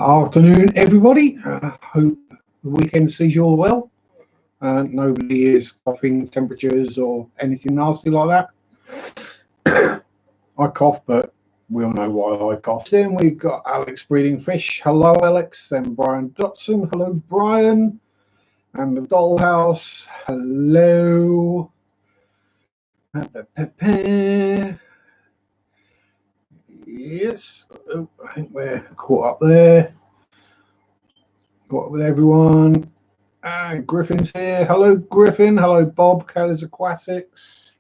Afternoon, everybody. Hope the weekend sees you all well. Nobody is coughing temperatures or anything nasty like that. I cough, but we all know why I cough. Then we've got Alex Breeding Fish. Hello, Alex. And Brian Dotson. Hello, Brian. And the Dollhouse. Hello. Yes. Oh, I think we're caught up there. Caught up with everyone. Griffin's here. Hello, Griffin. Hello, Bob. Kelly's Aquatics.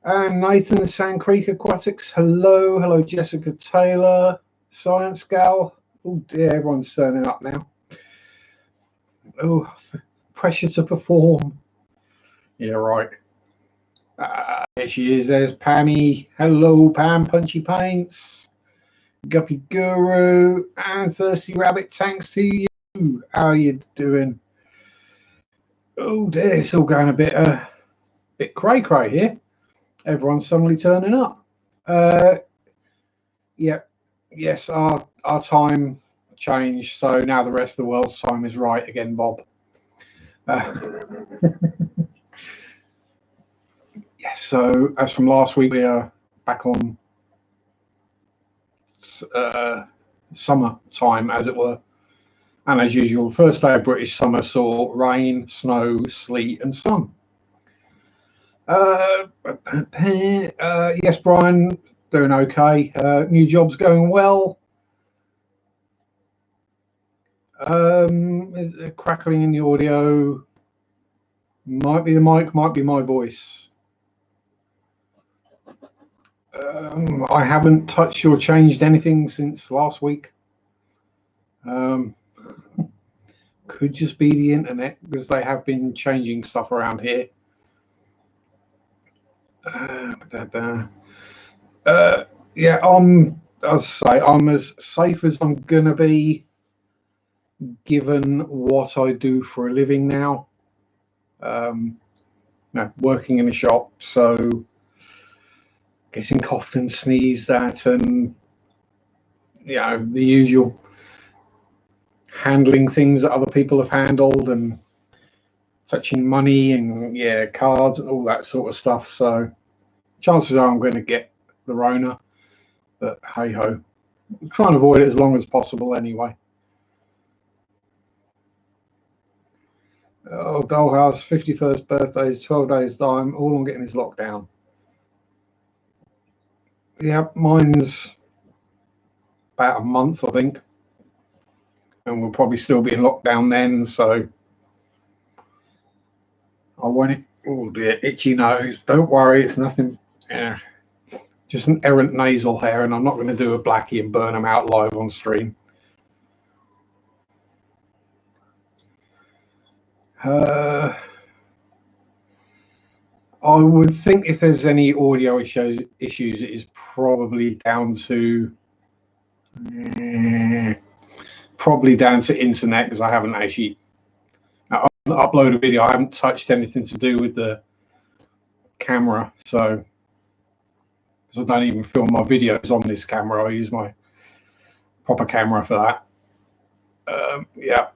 And Nathan, Sand Creek Aquatics. Hello. Hello, Jessica Taylor. Science Gal. Oh, dear. Everyone's turning up now. Oh, pressure to perform. Yeah, right. There she is. There's Pammy. Hello, Pam. Punchy Paints. Guppy Guru. And Thirsty Rabbit. Thanks to you. How are you doing? Oh dear, it's all going a bit cray here. Everyone's suddenly turning up. Yeah, yes, our time changed, so now the rest of the world's time is right again, Bob. Yes, so as from last week, we are back on summer time, as it were. And as usual, first day of British summer saw rain, snow, sleet, and sun. Yes, Brian, doing okay. New job's going well. Is there crackling in the audio? Might be the mic, might be my voice. I haven't touched or changed anything since last week. Could just be the internet, because they have been changing stuff around here. Yeah, I'll say I'm as safe as I'm gonna be, given what I do for a living now. Working in a shop, so getting coughed and sneezed at, and the usual handling things that other people have handled, and touching money and cards and all that sort of stuff. So chances are I'm going to get the Rona, but hey ho, try and avoid it as long as possible anyway. Oh, Dollhouse, 51st birthday is 12 days time. All I'm getting is lockdown. Yeah, mine's about a month, I think, and we'll probably still be in lockdown then, so I want it. Oh dear, itchy nose. Don't worry, it's nothing. Just an errant nasal hair, and I'm not going to do a blackie and burn them out live on stream. I would think if there's any audio issues, it is probably down to internet, because I haven't actually uploaded a video. I haven't touched anything to do with the camera, so because I don't even film my videos on this camera. I use my proper camera for that.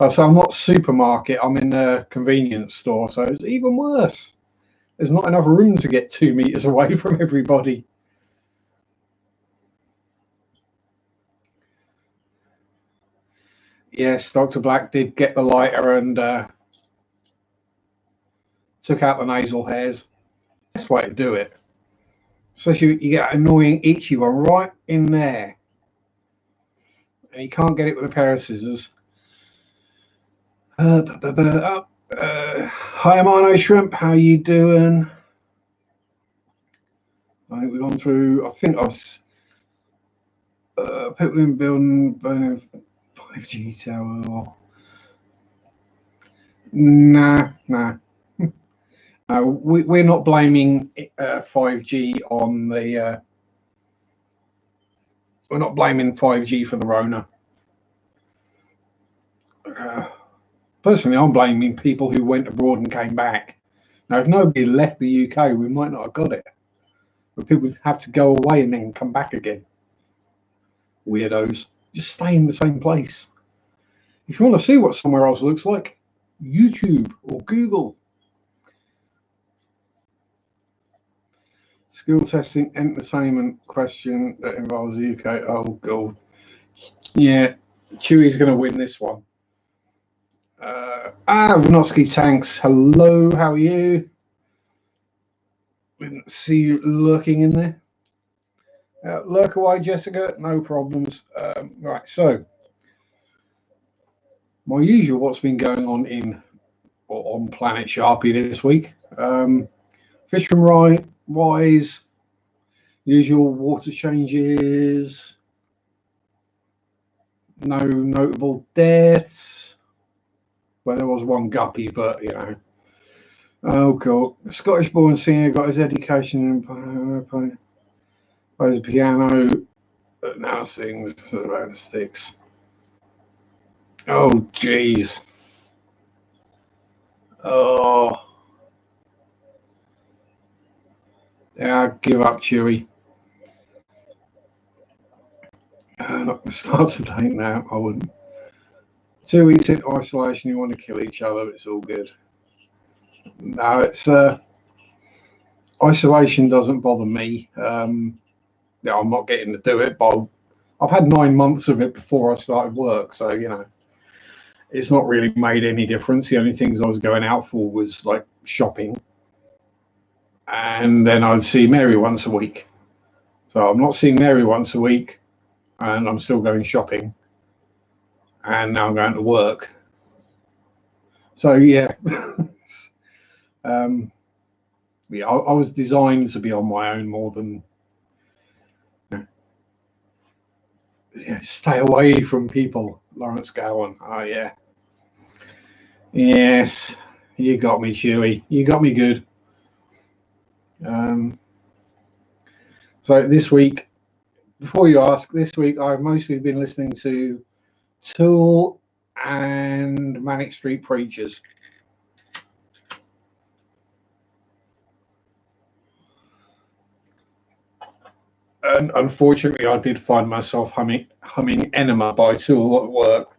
So I'm not supermarket, I'm in a convenience store, so it's even worse. There's not enough room to get 2 meters away from everybody. Yes, Dr. Black did get the lighter and took out the nasal hairs. That's the way to do it. Especially you get an annoying itchy one right in there, and you can't get it with a pair of scissors. Hi, Amano Shrimp, how you doing? I think we've gone through. I think I was people in building 5G tower. Nah. We're not blaming 5G on the. We're not blaming 5G for the Rona. Personally, I'm blaming people who went abroad and came back. Now, if nobody left the UK, we might not have got it. But people have to go away and then come back again. weirdos. Just stay in the same place. If you want to see what somewhere else looks like, YouTube or Google. Skill testing entertainment question that involves the UK. Oh, God. Yeah, Chewy's going to win this one. Winoski Tanks. Hello, how are you? Didn't see you lurking in there. Lurk away, Jessica. No problems. Right, so my usual what's been going on Planet Sharpie this week. Fisherman wise, usual water changes. No notable deaths. Well, there was one guppy, but you know. Oh, cool. Scottish-born singer got his education in plays the piano, but now sings around sticks. Oh, jeez. Oh. Yeah, give up, Chewy. Not going to start today now. I wouldn't. 2 weeks in isolation, you want to kill each other. It's all good. No, it's isolation doesn't bother me. I'm not getting to do it, but I've had 9 months of it before I started work, so you know, it's not really made any difference. The only things I was going out for was like shopping, and then I'd see Mary once a week. So I'm not seeing Mary once a week, and I'm still going shopping, and now I'm going to work. So yeah. Yeah, I was designed to be on my own more than stay away from people. Lawrence Gowan. Oh yeah. Yes, you got me, Chewy. You got me good. So this week, before you ask, this week I've mostly been listening to Tool and Manic Street Preachers. And unfortunately, I did find myself humming Enema by Tool at work.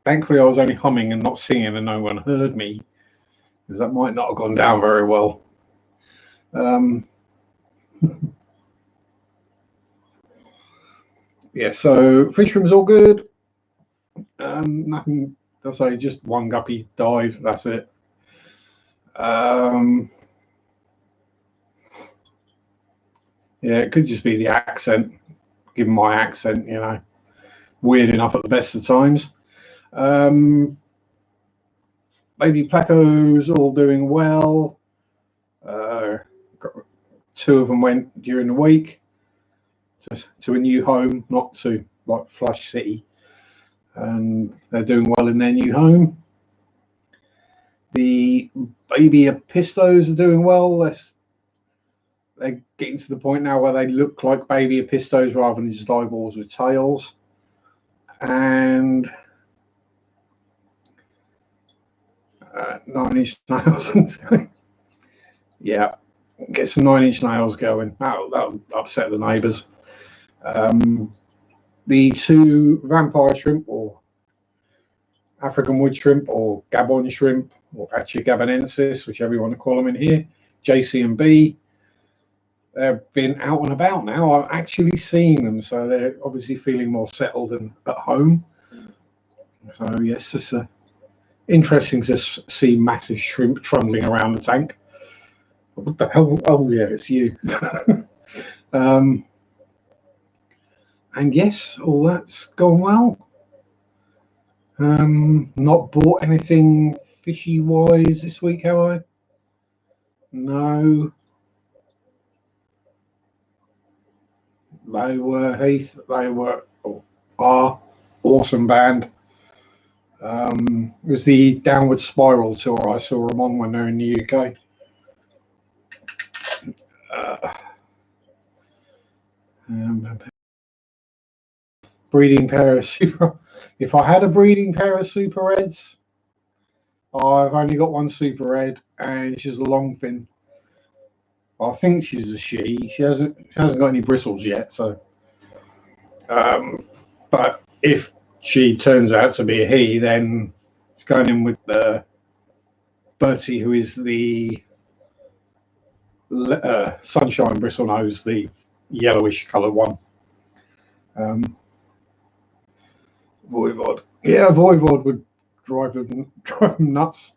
Thankfully, I was only humming and not singing, and no one heard me, because that might not have gone down very well. Yeah, so Fisherman's all good. Nothing to say, just one guppy died. That's it. Yeah, it could just be the accent, given my accent, you know, weird enough at the best of times. Baby Placo's all doing well. 2 of them went during the week to a new home, not to like Flush City, and they're doing well in their new home. The baby Epistos are doing well. They're getting to the point now where they look like baby Epistos rather than just eyeballs with tails. And 9 Inch Nails. Yeah, get some 9 Inch Nails going. That'll upset the neighbours. The 2 vampire shrimp, or African wood shrimp, or Gabon shrimp, or Achia gabonensis, whichever you want to call them in here, JC and B, they've been out and about now. I've actually seen them, so they're obviously feeling more settled and at home. So yes, it's interesting to see massive shrimp trundling around the tank. What the hell? Oh yeah, it's you. And yes, all that's gone well. Not bought anything fishy wise this week, have I? No. They were Heath. They were our awesome band. It was the Downward Spiral tour I saw them on when they're in the UK. Breeding pair of super. If I had a breeding pair of super reds, I've only got one super red, and she's a long fin. I think she's a she. She hasn't got any bristles yet, so But if she turns out to be a he, then it's going in with Bertie, who is the sunshine bristlenose, the yellowish coloured one. Voivod. Yeah, Voivod would drive them nuts.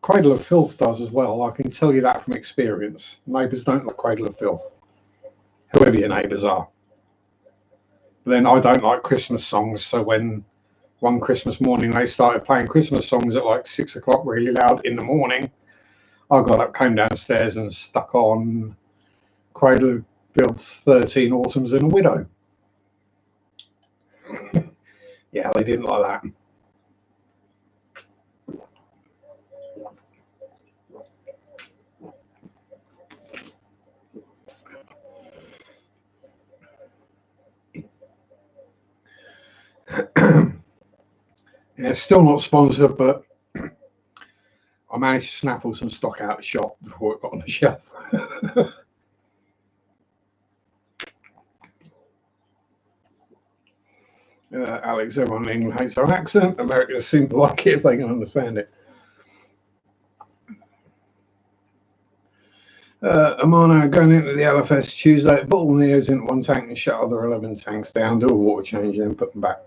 Cradle of Filth does as well. I can tell you that from experience. Neighbours don't like Cradle of Filth, whoever your neighbours are. But then I don't like Christmas songs, so when one Christmas morning they started playing Christmas songs at like 6 o'clock really loud in the morning, I got up, came downstairs and stuck on Cradle of Filth's 13 Autumns and a Widow. Yeah, they didn't like that. Yeah, still not sponsored, but I managed to snaffle some stock out of the shop before it got on the shelf. Alex, everyone in England hates our accent. Americans seem to like it if they can understand it. Amano going into the LFS Tuesday, put all Neos into one tank and shut other 11 tanks down, do a water change, then put them back.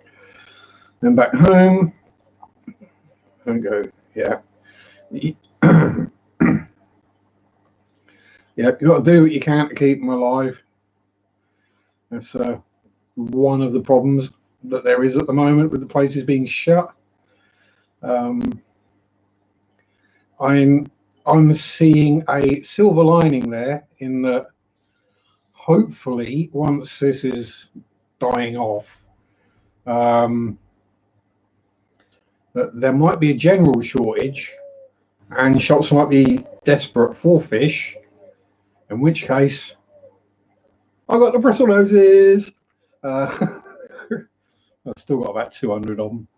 Then back home and go, yeah. Yeah, you've got to do what you can to keep them alive. That's one of the problems that there is at the moment with the places being shut. I'm seeing a silver lining there in that hopefully once this is dying off, that there might be a general shortage and shops might be desperate for fish, in which case I got the bristlenoses. I've still got about 200 of them.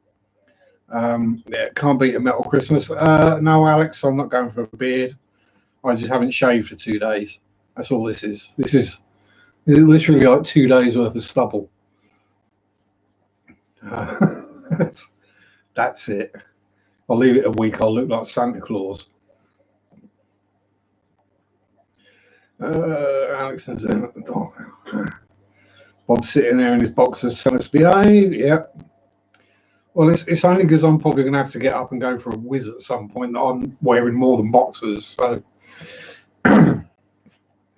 Yeah, can't beat a metal Christmas. No, Alex, I'm not going for a beard. I just haven't shaved for 2 days. That's all this is. This is literally like 2 days worth of stubble. That's it. I'll leave it a week. I'll look like Santa Claus. Alex is Bob's sitting there in his boxers telling us to behave. Yep. Well, it's only because I'm probably going to have to get up and go for a whiz at some point that I'm wearing more than boxers. So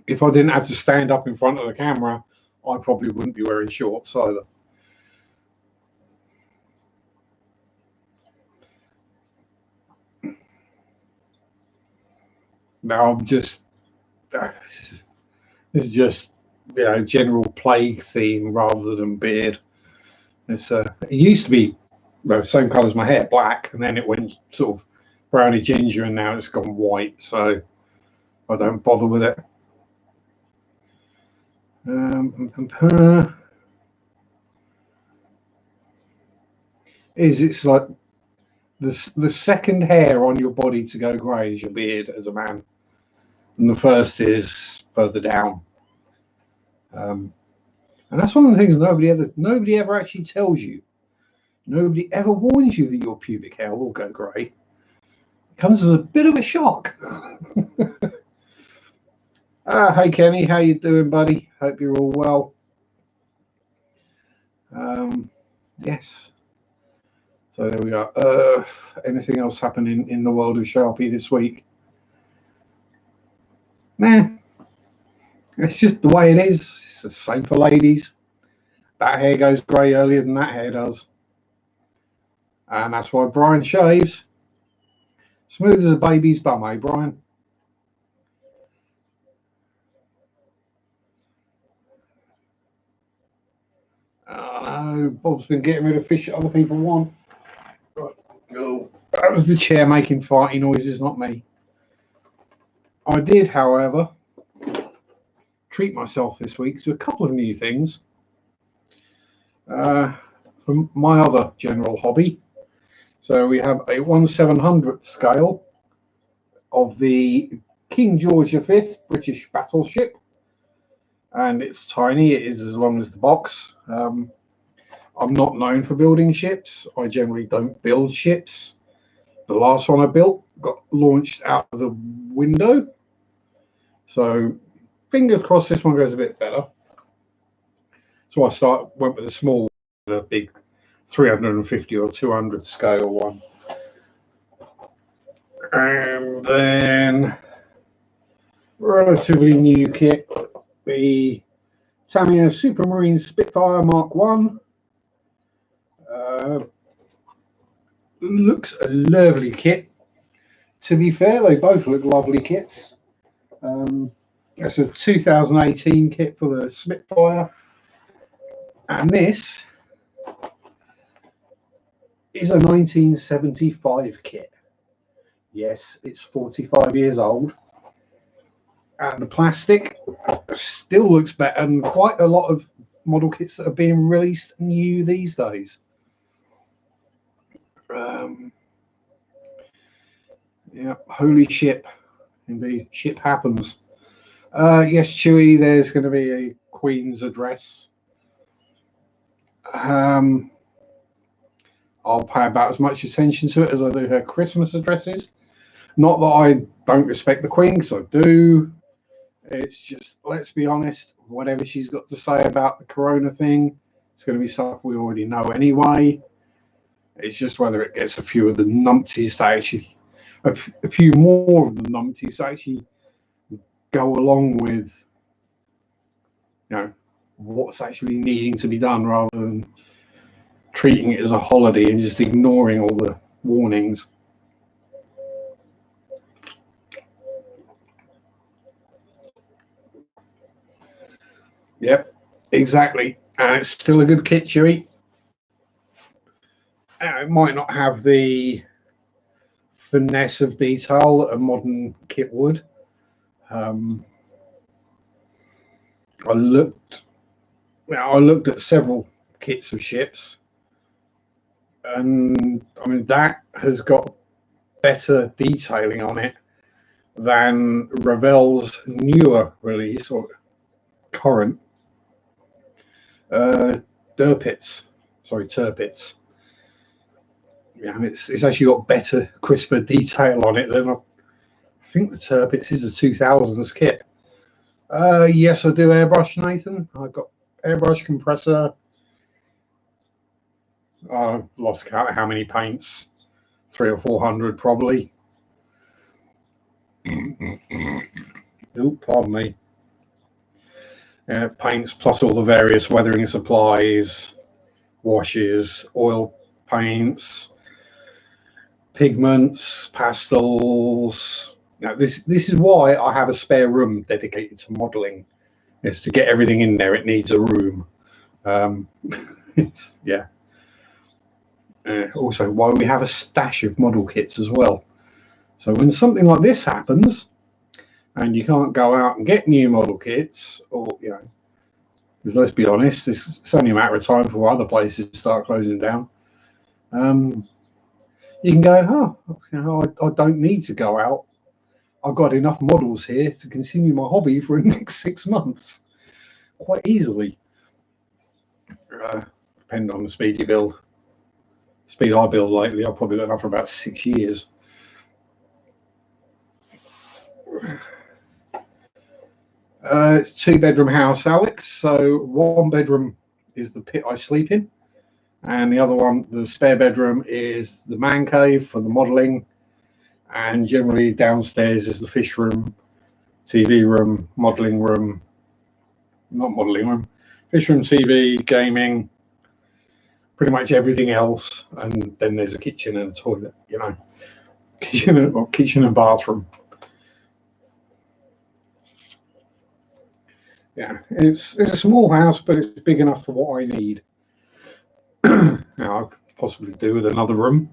if I didn't have to stand up in front of the camera, I probably wouldn't be wearing shorts either. Now I'm just this is just, you know, general plague theme rather than beard. It's it used to be, well, same colour as my hair, black, and then it went sort of browny ginger, and now it's gone white. So I don't bother with it. It's like the second hair on your body to go grey is your beard as a man, and the first is further down. And that's one of the things nobody ever actually tells you. Nobody ever warns you that your pubic hair will go grey. It comes as a bit of a shock. Hey Kenny, how you doing, buddy? Hope you're all well. Yes. So there we go. Anything else happening in the world of Sharpie this week? Nah. It's just the way it is. It's the same for ladies. That hair goes grey earlier than that hair does. And that's why Brian shaves. Smooth as a baby's bum, eh, Brian? Oh no, Bob's been getting rid of fish that other people want. Right, go. That was the chair making farty noises, not me. I did, however, treat myself this week to a couple of new things. From my other general hobby. So we have a 1/700th scale of the King George V British battleship. and it's tiny. It is as long as the box. I'm not known for building ships. I generally don't build ships. The last one I built got launched out of the window. So fingers crossed this one goes a bit better. So I went with a small, a big 350 or 200 scale one. And then relatively new kit, the Tamiya Supermarine Spitfire Mark 1. Looks a lovely kit. To be fair, they both look lovely kits. That's a 2018 kit for the Spitfire, and this is a 1975 kit. Yes, it's 45 years old, and the plastic still looks better than quite a lot of model kits that are being released new these days. Yeah, holy ship. Indeed, ship happens. Yes, Chewie, there's going to be a Queen's address. I'll pay about as much attention to it as I do her Christmas addresses. Not that I don't respect the Queen, because I do. It's just, let's be honest, whatever she's got to say about the corona thing, it's going to be stuff we already know anyway. It's just whether it gets a few of the numpties to actually, a few more of the numpties to actually go along with, you know, what's actually needing to be done, rather than treating it as a holiday and just ignoring all the warnings. Yep, exactly. And it's still a good kit, Chewie. It might not have the finesse of detail that a modern kit would. I looked at several kits of ships, and I mean that has got better detailing on it than Revell's newer release or current Tirpitz. Yeah, it's actually got better, crisper detail on it than I think the Tirpitz is a 2000s kit. Yes, I do airbrush, Nathan. I've got airbrush, compressor. I lost count of how many paints, 300 or 400 probably. Oh, pardon me. Paints plus all the various weathering supplies, washes, oil paints, pigments, pastels. Now, this is why I have a spare room dedicated to modelling. Is to get everything in there. It needs a room. Yeah. Also, why we have a stash of model kits as well. So when something like this happens, and you can't go out and get new model kits, or because let's be honest, it's only a matter of time for other places to start closing down. You can go, I don't need to go out. I've got enough models here to continue my hobby for the next 6 months quite easily. Depending on the speed you build. The speed I build lately, I've probably got enough for about 6 years. It's a 2-bedroom house, Alex. So 1 bedroom is the pit I sleep in, and the other one, the spare bedroom, is the man cave for the modelling, and generally downstairs is the fish room, TV room, modelling room, not modelling room, fish room, TV, gaming, pretty much everything else, and then there's a kitchen and a toilet, kitchen and bathroom. Yeah, it's a small house, but it's big enough for what I need. Now, I could possibly do with another room.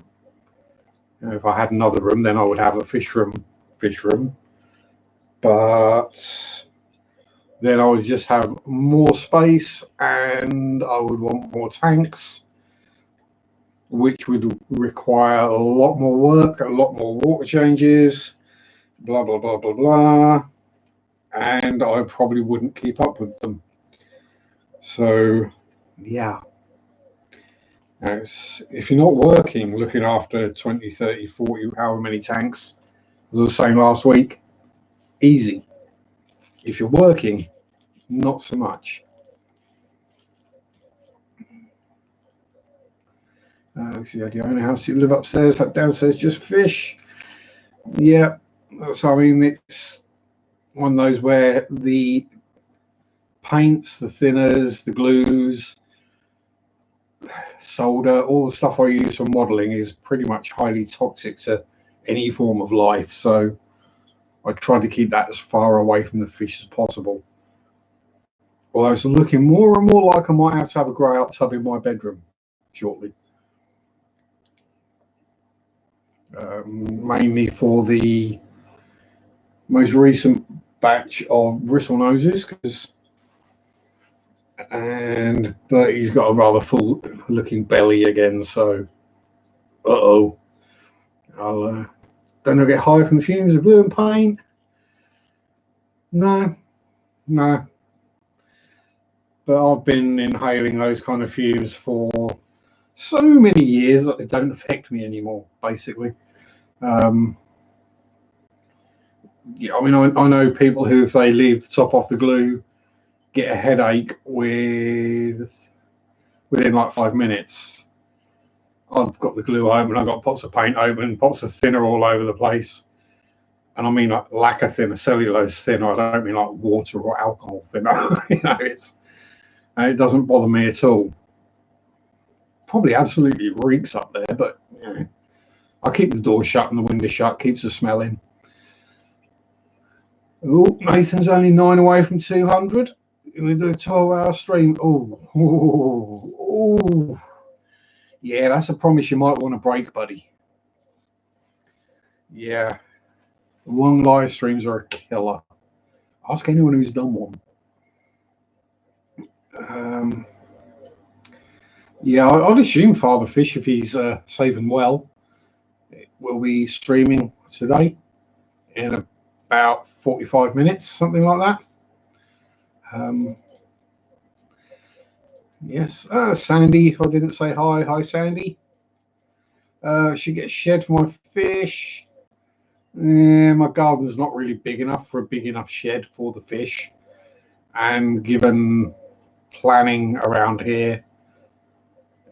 If I had another room, then I would have a fish room. But then I would just have more space, and I would want more tanks, which would require a lot more work, a lot more water changes, blah, blah, blah, blah, blah. and I probably wouldn't keep up with them. So, yeah. Now, if you're not working, looking after 20, 30, 40, however many tanks, as I was saying last week, easy. If you're working, not so much. So the only house you live upstairs, that downstairs just fish. Yeah, so I mean, it's one of those where the paints, the thinners, the glues, solder, all the stuff I use for modelling is pretty much highly toxic to any form of life. So I try to keep that as far away from the fish as possible. Although it's looking more and more like I might have to have a grey out tub in my bedroom shortly. Mainly for the most recent batch of bristle noses, but he's got a rather full looking belly again, so I'll don't I get high from the fumes of glue and paint? No. But I've been inhaling those kind of fumes for so many years that they don't affect me anymore, basically. Yeah, I mean, I know people who, if they leave the top off the glue, get a headache within like 5 minutes. I've got the glue open, I've got pots of paint open, pots of thinner all over the place. And I mean like lacquer thinner, cellulose thinner. I don't mean like water or alcohol thinner. You know, it doesn't bother me at all. Probably absolutely reeks up there, but you know, I keep the door shut and the window shut, keeps the smell in. Oh, Nathan's only 9 away from 200. We do a 12-hour stream. Oh, yeah, that's a promise you might want to break, buddy. Yeah, long live streams are a killer. Ask anyone who's done one. Yeah, I'd assume Father Fish, if he's safe and well, will be streaming today in about 45 minutes, something like that. Yes, Sandy, if I didn't say hi, Sandy. Should get a shed for my fish. My garden's not really big enough for a big enough shed for the fish, and given planning around here,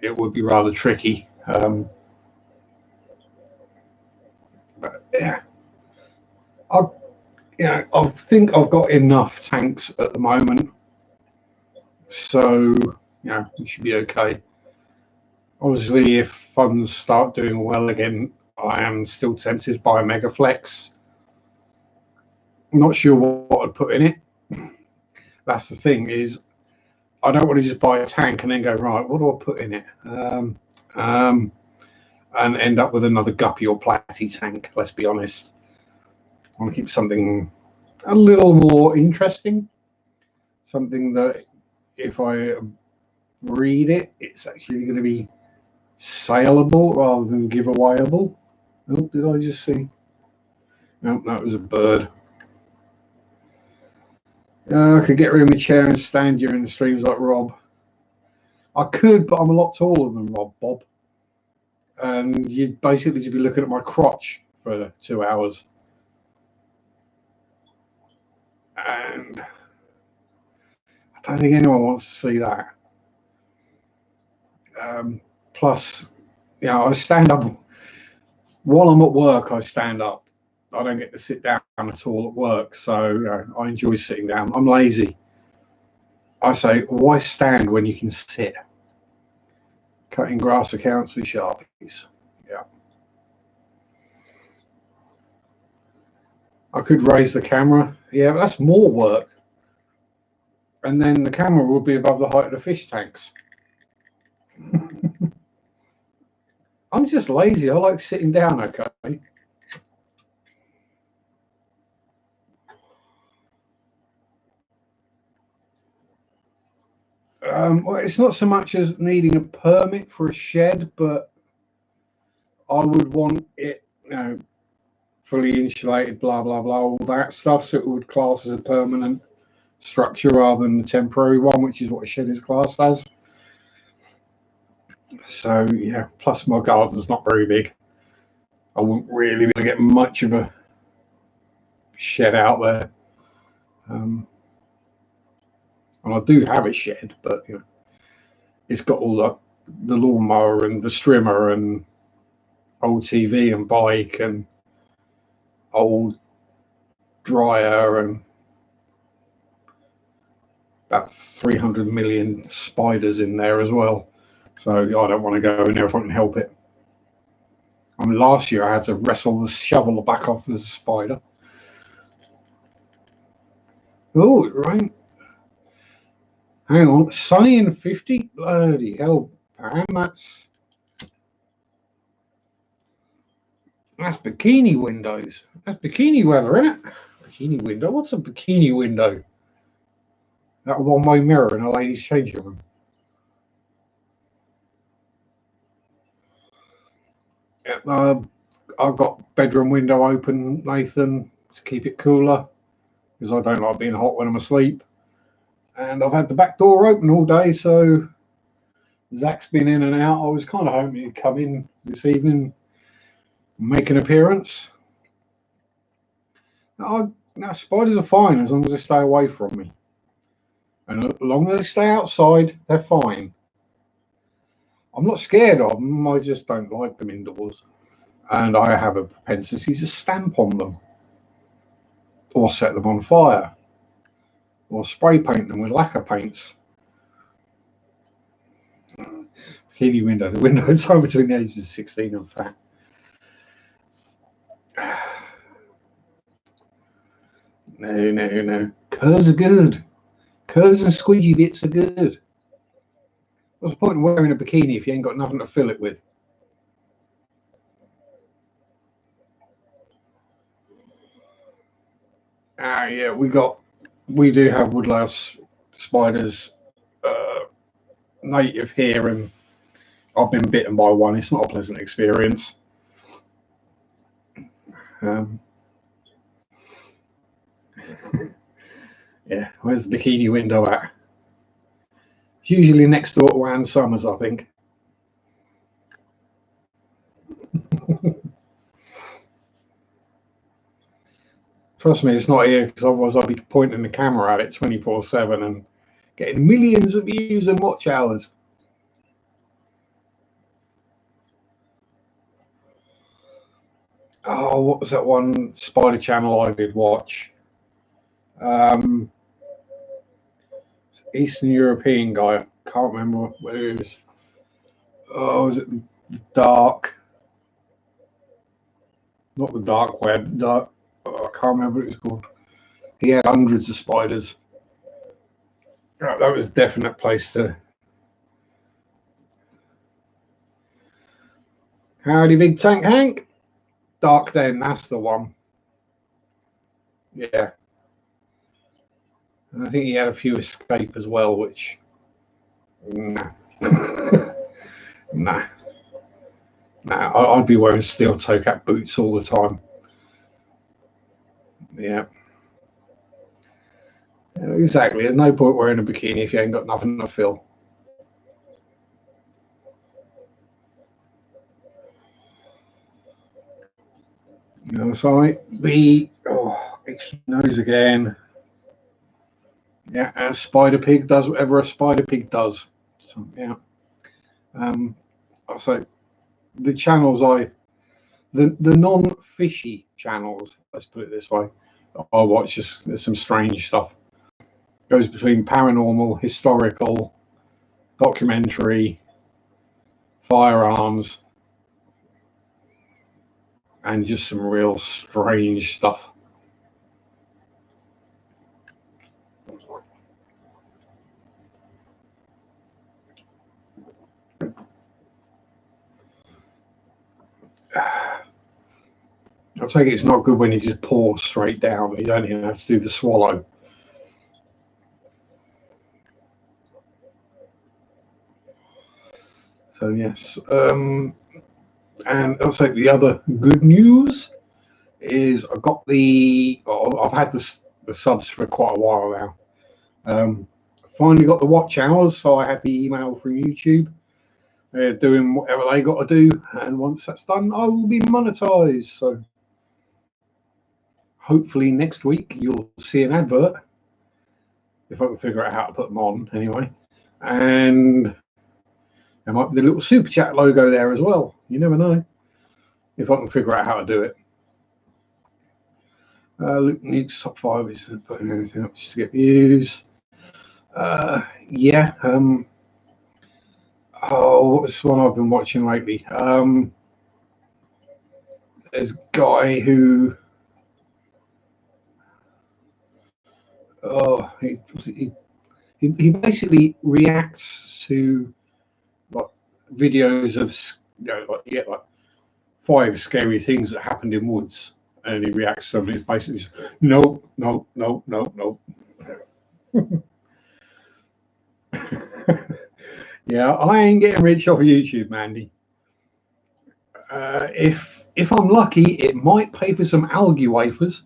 it would be rather tricky. But yeah, I think I've got enough tanks at the moment, so yeah, we should be okay. Obviously, if funds start doing well again, I am still tempted by a Megaflex. I'm not sure what I'd put in it. That's the thing, is I don't want to just buy a tank and then go, right, what do I put in it? And end up with another guppy or platy tank, let's be honest. I want to keep something a little more interesting. Something that if I breed it, it's actually going to be saleable rather than giveawayable. Oh, did I just see? No, that was a bird. I could get rid of my chair and stand during the streams like Rob. I could, but I'm a lot taller than Bob. And you'd basically just be looking at my crotch for 2 hours. And I don't think anyone wants to see that. Plus, you know, I stand up. While I'm at work, I stand up. I don't get to sit down at all at work, so you know, I enjoy sitting down. I'm lazy. I say, why stand when you can sit? Cutting grass accounts with Sharpies. Yeah. I could raise the camera. Yeah, but that's more work. And then the camera would be above the height of the fish tanks. I'm just lazy. I like sitting down, okay? Well, it's not so much as needing a permit for a shed, but I would want it, you know, fully insulated, blah blah blah, all that stuff, so it would class as a permanent structure rather than the temporary one, which is what a shed is classed as. So yeah, plus my garden's not very big. I wouldn't really be able to get much of a shed out there. And I do have a shed, but you know, it's got all the lawnmower and the strimmer and old TV and bike and old dryer and about 300 million spiders in there as well. So I don't want to go in there if I can help it. I mean, last year I had to wrestle the shovel back off the spider. Oh, right. Hang on, sunny and 50? Bloody hell, Pam, that's bikini windows. That's bikini weather, isn't it? Bikini window? What's a bikini window? That one-way mirror in a ladies' changing room. I've got bedroom window open, Nathan, to keep it cooler because I don't like being hot when I'm asleep. And I've had the back door open all day, so Zach's been in and out. I was kind of hoping he'd come in this evening and make an appearance. No, spiders are fine as long as they stay away from me. And as long as they stay outside, they're fine. I'm not scared of them, I just don't like them indoors. And I have a propensity to stamp on them or set them on fire or spray paint them with lacquer paints. Bikini window. The window is somewhere between the ages of 16 and fat. No. Curves are good. Curves and squidgy bits are good. What's the point in wearing a bikini if you ain't got nothing to fill it with? Yeah, we do have woodlouse spiders native here, and I've been bitten by one. It's not a pleasant experience. Yeah, where's the bikini window at? It's usually next door to Ann Summers, I think. Trust me, it's not here, because otherwise I'd be pointing the camera at it 24/7 and getting millions of views and watch hours. Oh, what was that one spider channel I did watch? Eastern European guy. I can't remember what it was. Oh, was it the dark? Not the dark web. I can't remember what it was called. He had hundreds of spiders. That was a definite place to. Howdy, Big Tank Hank. Dark Den, that's the one. Yeah. And I think he had a few escape as well, which. Nah. Nah. I'd be wearing steel toe cap boots all the time. Yeah. Exactly. There's no point wearing a bikini if you ain't got nothing to fill. The other side, itchy nose again. Yeah, a spider pig does whatever a spider pig does. So yeah. I'll say the channels the non-fishy channels, let's put it this way, I watch just there's some strange stuff. Goes between paranormal, historical, documentary, firearms, and just some real strange stuff. I'll take it it's not good when you just pour straight down. You don't even have to do the swallow. So yes, and I'll say the other good news is I got I've had the subs for quite a while now. Finally got the watch hours, so I had the email from YouTube. They're doing whatever they got to do, and once that's done, I will be monetized. So hopefully next week you'll see an advert, if I can figure out how to put them on anyway. And there might be the little super chat logo there as well. You never know, if I can figure out how to do it. Luke needs top 5 isn't putting anything up just to get views. Yeah. What's one I've been watching lately? There's a guy who he basically reacts to like videos of like 5 scary things that happened in woods, and he reacts to them. It's basically no. Yeah, I ain't getting rich off of YouTube, Mandy. If I'm lucky, it might pay for some algae wafers.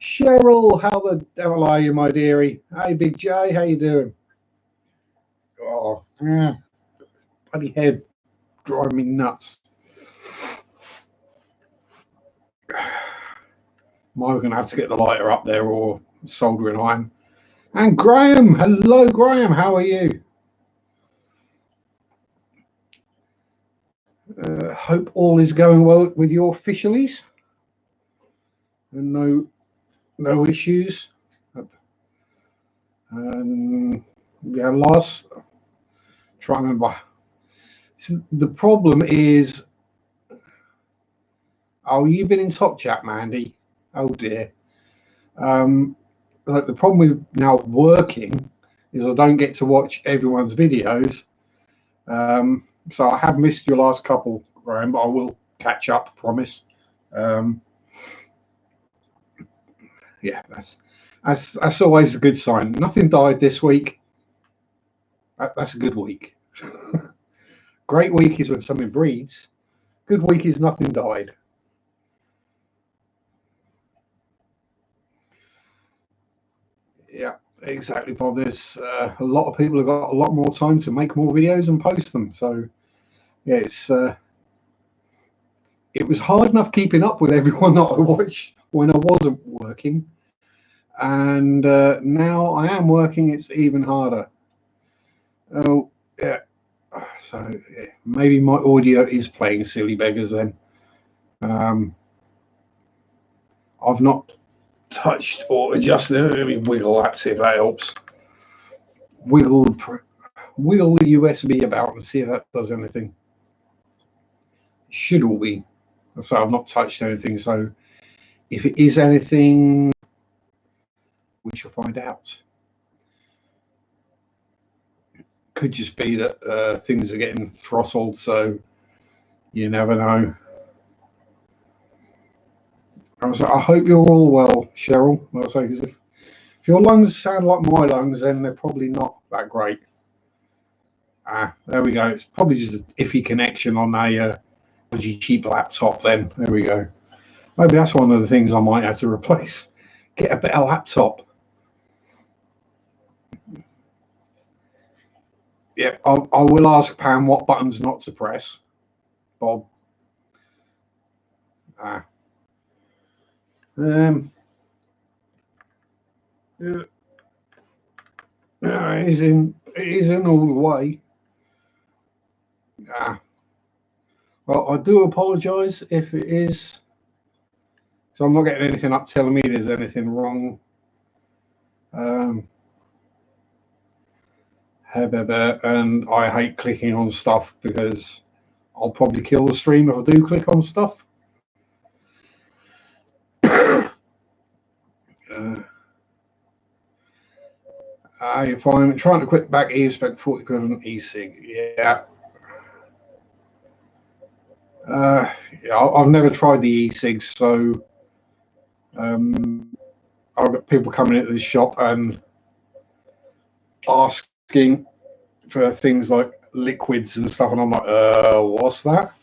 Cheryl, how the devil are you, my dearie? Hey, Big J, how you doing? Oh, yeah. Bloody head driving me nuts. Am I going to have to get the lighter up there or soldering iron? And Graham, hello, Graham, how are you? Hope all is going well with your officialies and no issues. Yeah, try to remember. So the problem is, you've been in Top Chat, Mandy. Oh dear. Like the problem with now working is I don't get to watch everyone's videos. So I have missed your last couple, Graham, but I will catch up, promise. Yeah, that's always a good sign. Nothing died this week. That's a good week. Great week is when something breeds. Good week is nothing died. Yeah, exactly, Bob. There's a lot of people have got a lot more time to make more videos and post them. So yeah, it was hard enough keeping up with everyone that I watched when I wasn't working, and now I am working. It's even harder. Oh yeah. So yeah, maybe my audio is playing silly beggars then. I've not touched or adjusted it. Let me wiggle that, see if that helps. Wiggle the USB about and see if that does anything. It should all be. So I've not touched anything. So if it is anything, we shall find out. Could just be that things are getting throttled, so you never know. I hope you're all well, Cheryl. I'll say, because if your lungs sound like my lungs, then they're probably not that great. There we go. It's probably just an iffy connection on a cheap laptop. Then there we go. Maybe that's one of the things I might have to replace. Get a better laptop. Yeah, I will ask Pam what buttons not to press. Bob. It is in all the way. Well, I do apologise if it is. So I'm not getting anything up telling me there's anything wrong. And I hate clicking on stuff because I'll probably kill the stream if I do click on stuff. If I'm trying to quit back E, spent 40 quid on e-cig. Yeah. Yeah, I've never tried the e-cigs, so I've got people coming into the shop and asking for things like liquids and stuff, and I'm like, what's that?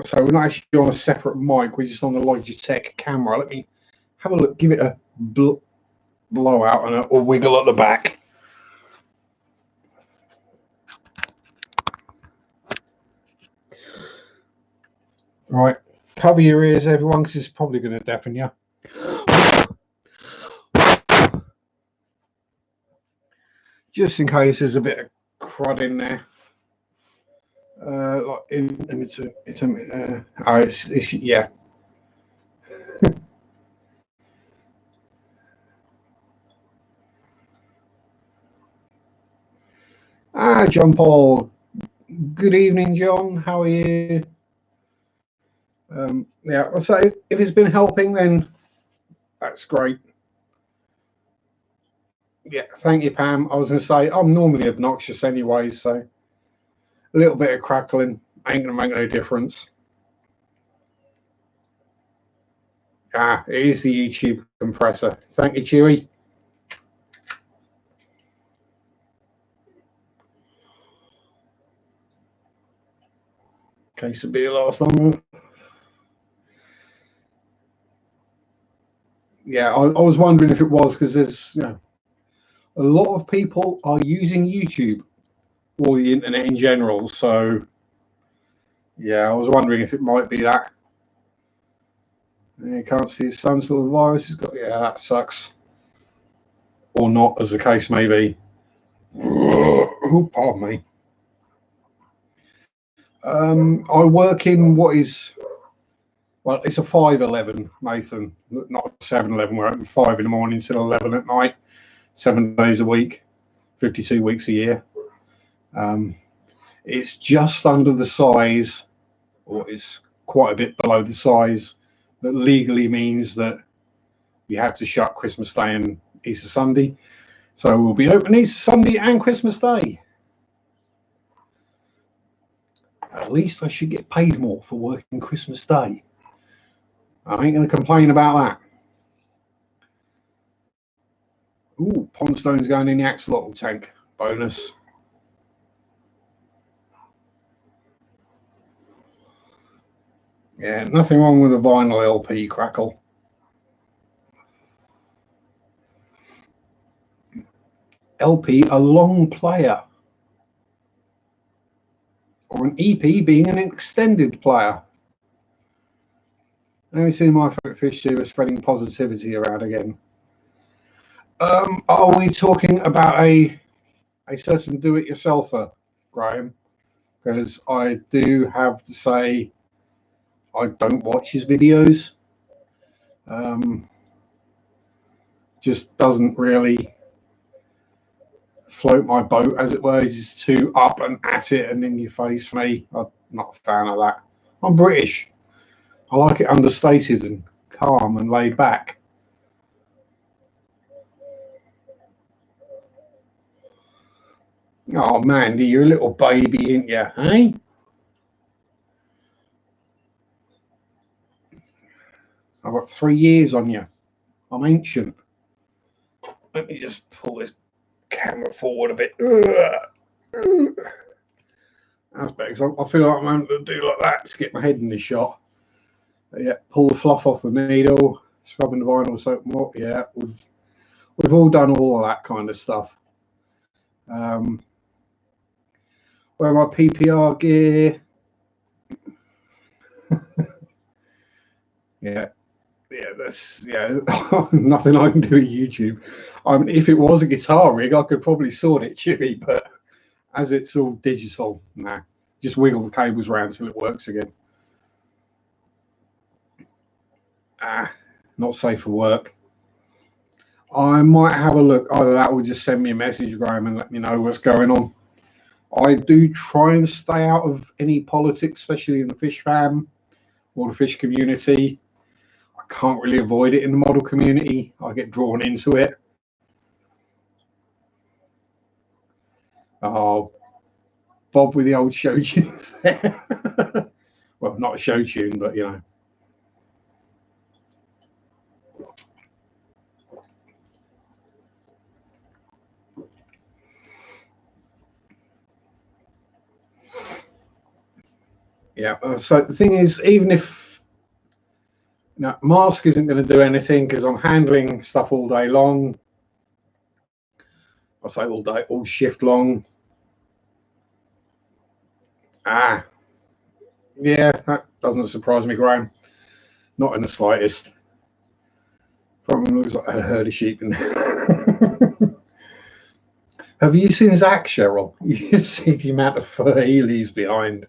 So we're not actually on a separate mic. We're just on the Logitech camera. Let me have a look. Give it a blowout and a wiggle at the back. Right, cover your ears, everyone, because it's probably going to deafen you. Just in case there's a bit of crud in there. It's yeah. John Paul. Good evening, John. How are you? Yeah, so if it's been helping, then that's great. Yeah, thank you, Pam. I was going to say, I'm normally obnoxious anyway, so a little bit of crackling ain't going to make no difference. It is the YouTube compressor. Thank you, Chewy. Case of beer last longer. Yeah, I was wondering if it was, because there's, a lot of people are using YouTube or the internet in general. So, yeah, I was wondering if it might be that. You can't see his son, so the virus has got. Yeah, that sucks. Or not, as the case may be. Oh, pardon me. I work in what is, well, it's a 5-11, Nathan, not a 7-11. We're open 5 in the morning till 11 at night, 7 days a week, 52 weeks a year. It's just under the size, or it's quite a bit below the size, that legally means that you have to shut Christmas Day and Easter Sunday. So we'll be open Easter Sunday and Christmas Day. At least I should get paid more for working Christmas Day. I ain't going to complain about that. Ooh, Pondstone's going in the axolotl tank. Bonus. Yeah, nothing wrong with a vinyl LP, Crackle. LP, a long player. Or an EP being an extended player. Let me see my fish do spreading positivity around again. Are we talking about a certain do-it-yourselfer, Graham? Because I do have to say I don't watch his videos. Just doesn't really float my boat, as it were. He's just too up and at it and in your face for me. I'm not a fan of that. I'm British. I like it understated and calm and laid back. Oh, Mandy, you're a little baby, ain't you? Hey? I've got 3 years on you. I'm ancient. Let me just pull this camera forward a bit. That's better, because I feel like I'm having to do like that to get my head in the shot. Yeah, pull the fluff off the needle, scrubbing the vinyl soap more. Yeah, we've all done all of that kind of stuff. Where my PPR gear? Yeah, that's nothing I can do with YouTube. I mean, if it was a guitar rig, I could probably sort it, Chewy, but as it's all digital, nah, just wiggle the cables around till it works again. Not safe for work. I might have a look. Either that or just send me a message, Graham, and let me know what's going on. I do try and stay out of any politics, especially in the fish fam or the fish community. I can't really avoid it in the model community. I get drawn into it. Oh, Bob with the old show tunes there. Well, not a show tune, but you know. Yeah. So the thing is, even if mask isn't going to do anything because I'm handling stuff all day long. I say all day, all shift long. Yeah, that doesn't surprise me, Graham. Not in the slightest. Probably looks like I heard a sheep in there. Have you seen Zach, Cheryl? You see the amount of fur he leaves behind.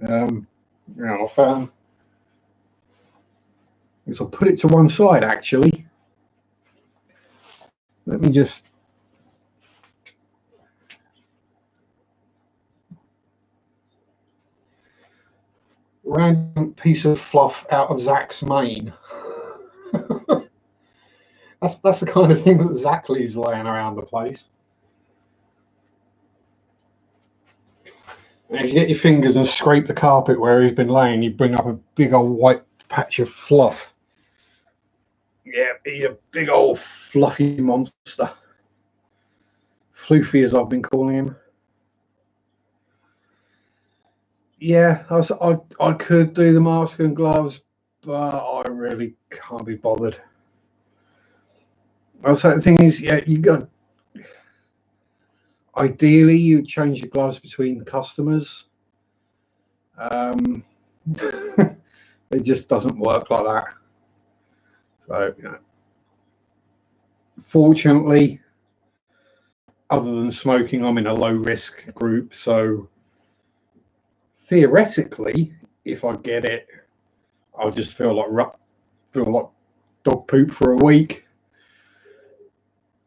I found. So I'll put it to one side, actually. Let me just. Random piece of fluff out of Zach's mane. That's the kind of thing that Zach leaves laying around the place. And if you get your fingers and scrape the carpet where he's been laying, you bring up a big old white patch of fluff. Yeah, he's a big old fluffy monster. Floofy, as I've been calling him. Yeah, I could do the mask and gloves, but I really can't be bothered. So the thing is, yeah, you got. Ideally, you change the gloves between the customers. It just doesn't work like that. So, fortunately, other than smoking, I'm in a low risk group. So, theoretically, if I get it, I'll just feel like dog poop for a week.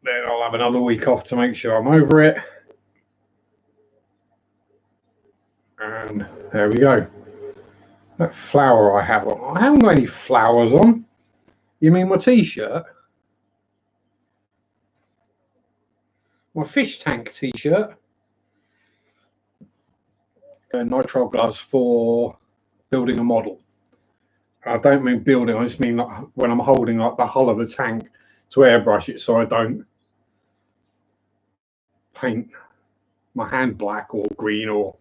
Then I'll have another week off to make sure I'm over it. And there we go. That flower I have on. I haven't got any flowers on. You mean my t-shirt? My fish tank t-shirt. Nitrile gloves for building a model. I don't mean building, I just mean like when I'm holding like the hull of a tank to airbrush it so I don't paint my hand black or green or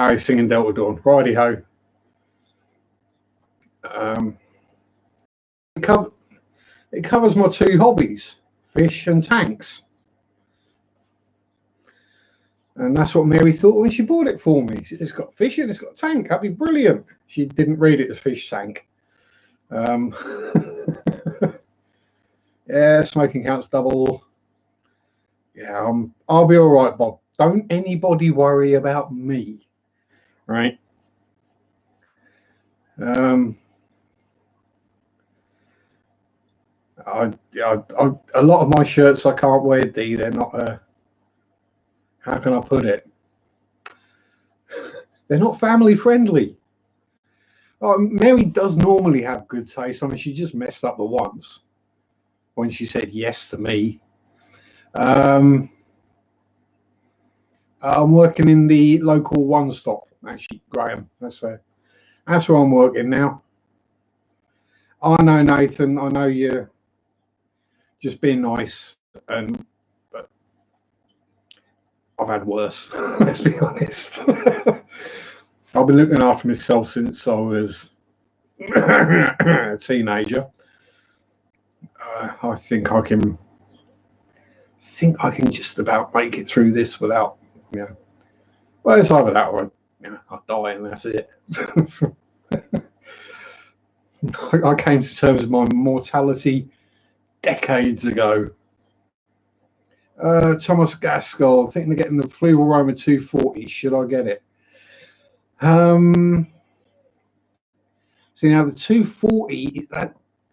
he's singing Delta Dawn. Righty ho. It covers my two hobbies, fish and tanks. And that's what Mary thought when she bought it for me. It's got fish and it's got a tank. That'd be brilliant. She didn't read it as fish tank. Yeah, smoking counts double. Yeah, I'll be all right, Bob. Don't anybody worry about me, right? A lot of my shirts I can't wear, D. They're not. How can I put it? They're not family friendly. Mary does normally have good taste. I mean, she just messed up the once when she said yes to me. I'm working in the local one stop, actually, Graham. That's where I'm working now. I know, Nathan. I know you're just being nice, but I've had worse. Let's be honest. I've been looking after myself since I was a teenager. I think I can just about make it through this without, well, it's either that or I die and that's it. I came to terms with my mortality decades ago. Thomas Gaskell, thinking of getting the Fluval Roma 240. Should I get it? See, now the 240,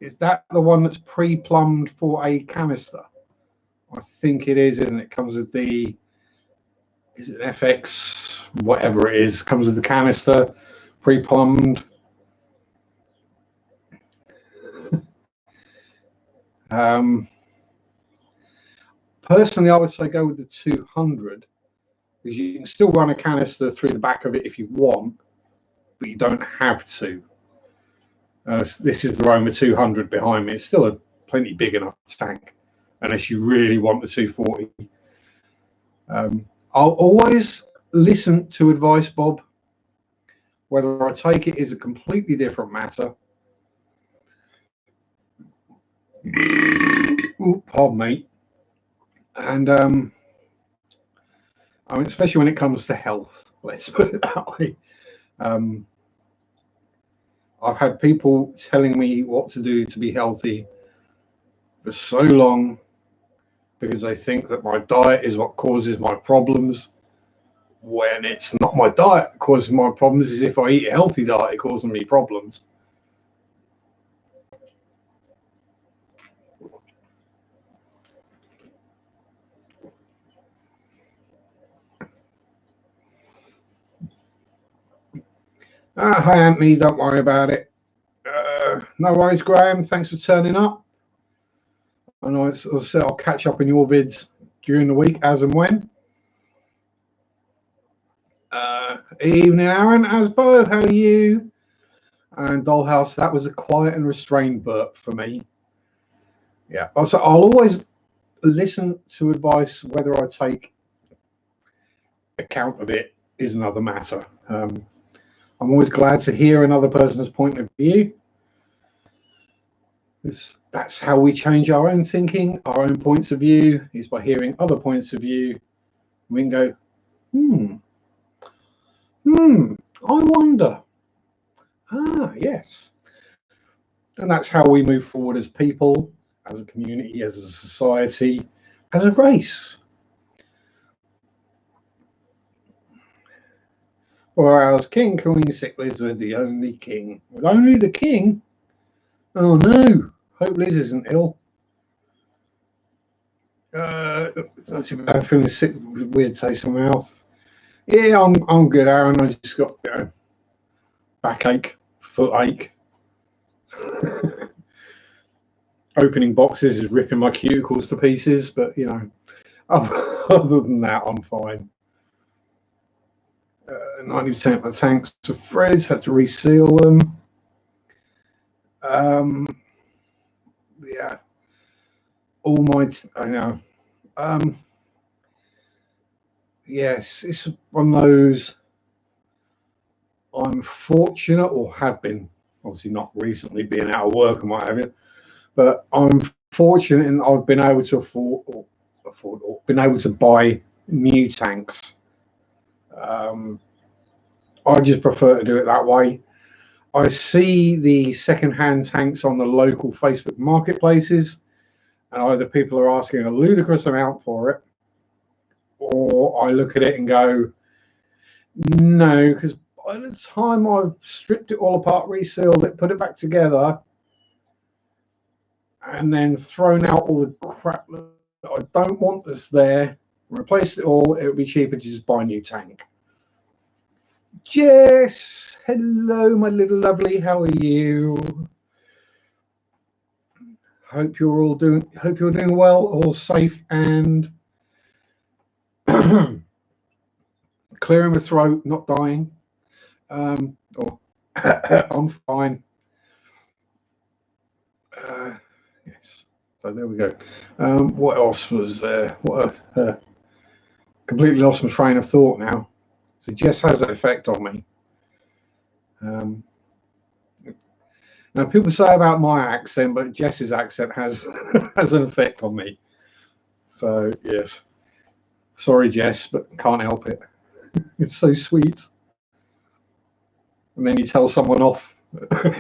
is that the one that's pre-plumbed for a canister? I think it is, isn't it? Comes with the, is it an FX, whatever it is, comes with the canister, pre-plumbed. Personally, I would say go with the 200 because you can still run a canister through the back of it if you want, but you don't have to. This is the Roma 200 behind me. It's still a plenty big enough tank, unless you really want the 240. I'll always listen to advice, Bob. Whether I take it is a completely different matter. Ooh, pardon me. And I mean, especially when it comes to health, let's put it that way. I've had people telling me what to do to be healthy for so long because they think that my diet is what causes my problems, when it's not my diet that causes my problems. Is if I eat a healthy diet, it causes me problems. Hi, Anthony. Don't worry about it. No worries, Graham. Thanks for turning up. And I'll catch up on your vids during the week as and when. Evening, Aaron. Asbo, how are you? And Dollhouse, that was a quiet and restrained burp for me. Yeah. Also, I'll always listen to advice. Whether I take account of it is another matter. I'm always glad to hear another person's point of view. That's how we change our own thinking, our own points of view, is by hearing other points of view. We can go, I wonder. Yes. And that's how we move forward as people, as a community, as a society, as a race. Whereas King, Queen, Sick Liz were the only king. Well, only the king? Oh no, hope Liz isn't ill. I'm feeling sick, weird taste in my mouth. Yeah, I'm good, Aaron. I just got backache, footache. Opening boxes is ripping my cuticles to pieces, but other than that, I'm fine. 90% of the tanks are fridge, had to reseal them. Yeah, all my, I know. Yes, it's one of those. I'm fortunate, or have been, obviously not recently, being out of work and what have you, but I'm fortunate in I've been able to afford or been able to buy new tanks. I just prefer to do it that way. I see the second-hand tanks on the local Facebook marketplaces, and either people are asking a ludicrous amount for it, or I look at it and go, no, because by the time I've stripped it all apart, resealed it, put it back together, and then thrown out all the crap that I don't want that's there, replaced it all, it would be cheaper to just buy a new tank. Jess, hello, my little lovely. How are you? Hope you're doing well, all safe and clearing the throat, not dying. I'm fine. Yes. So there we go. What else was there? Completely lost my train of thought now. So Jess has an effect on me. Now people say about my accent, but Jess's accent has has an effect on me. So yes, sorry Jess, but can't help it. It's so sweet. And then you tell someone off.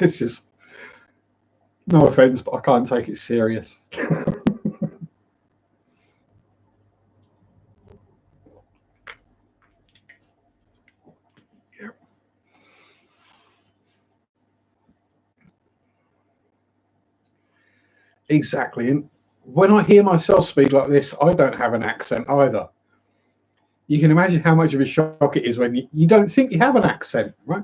It's just, no offense, but I can't take it serious. Exactly. And when I hear myself speak like this, I don't have an accent either. You can imagine how much of a shock it is when you don't think you have an accent, right?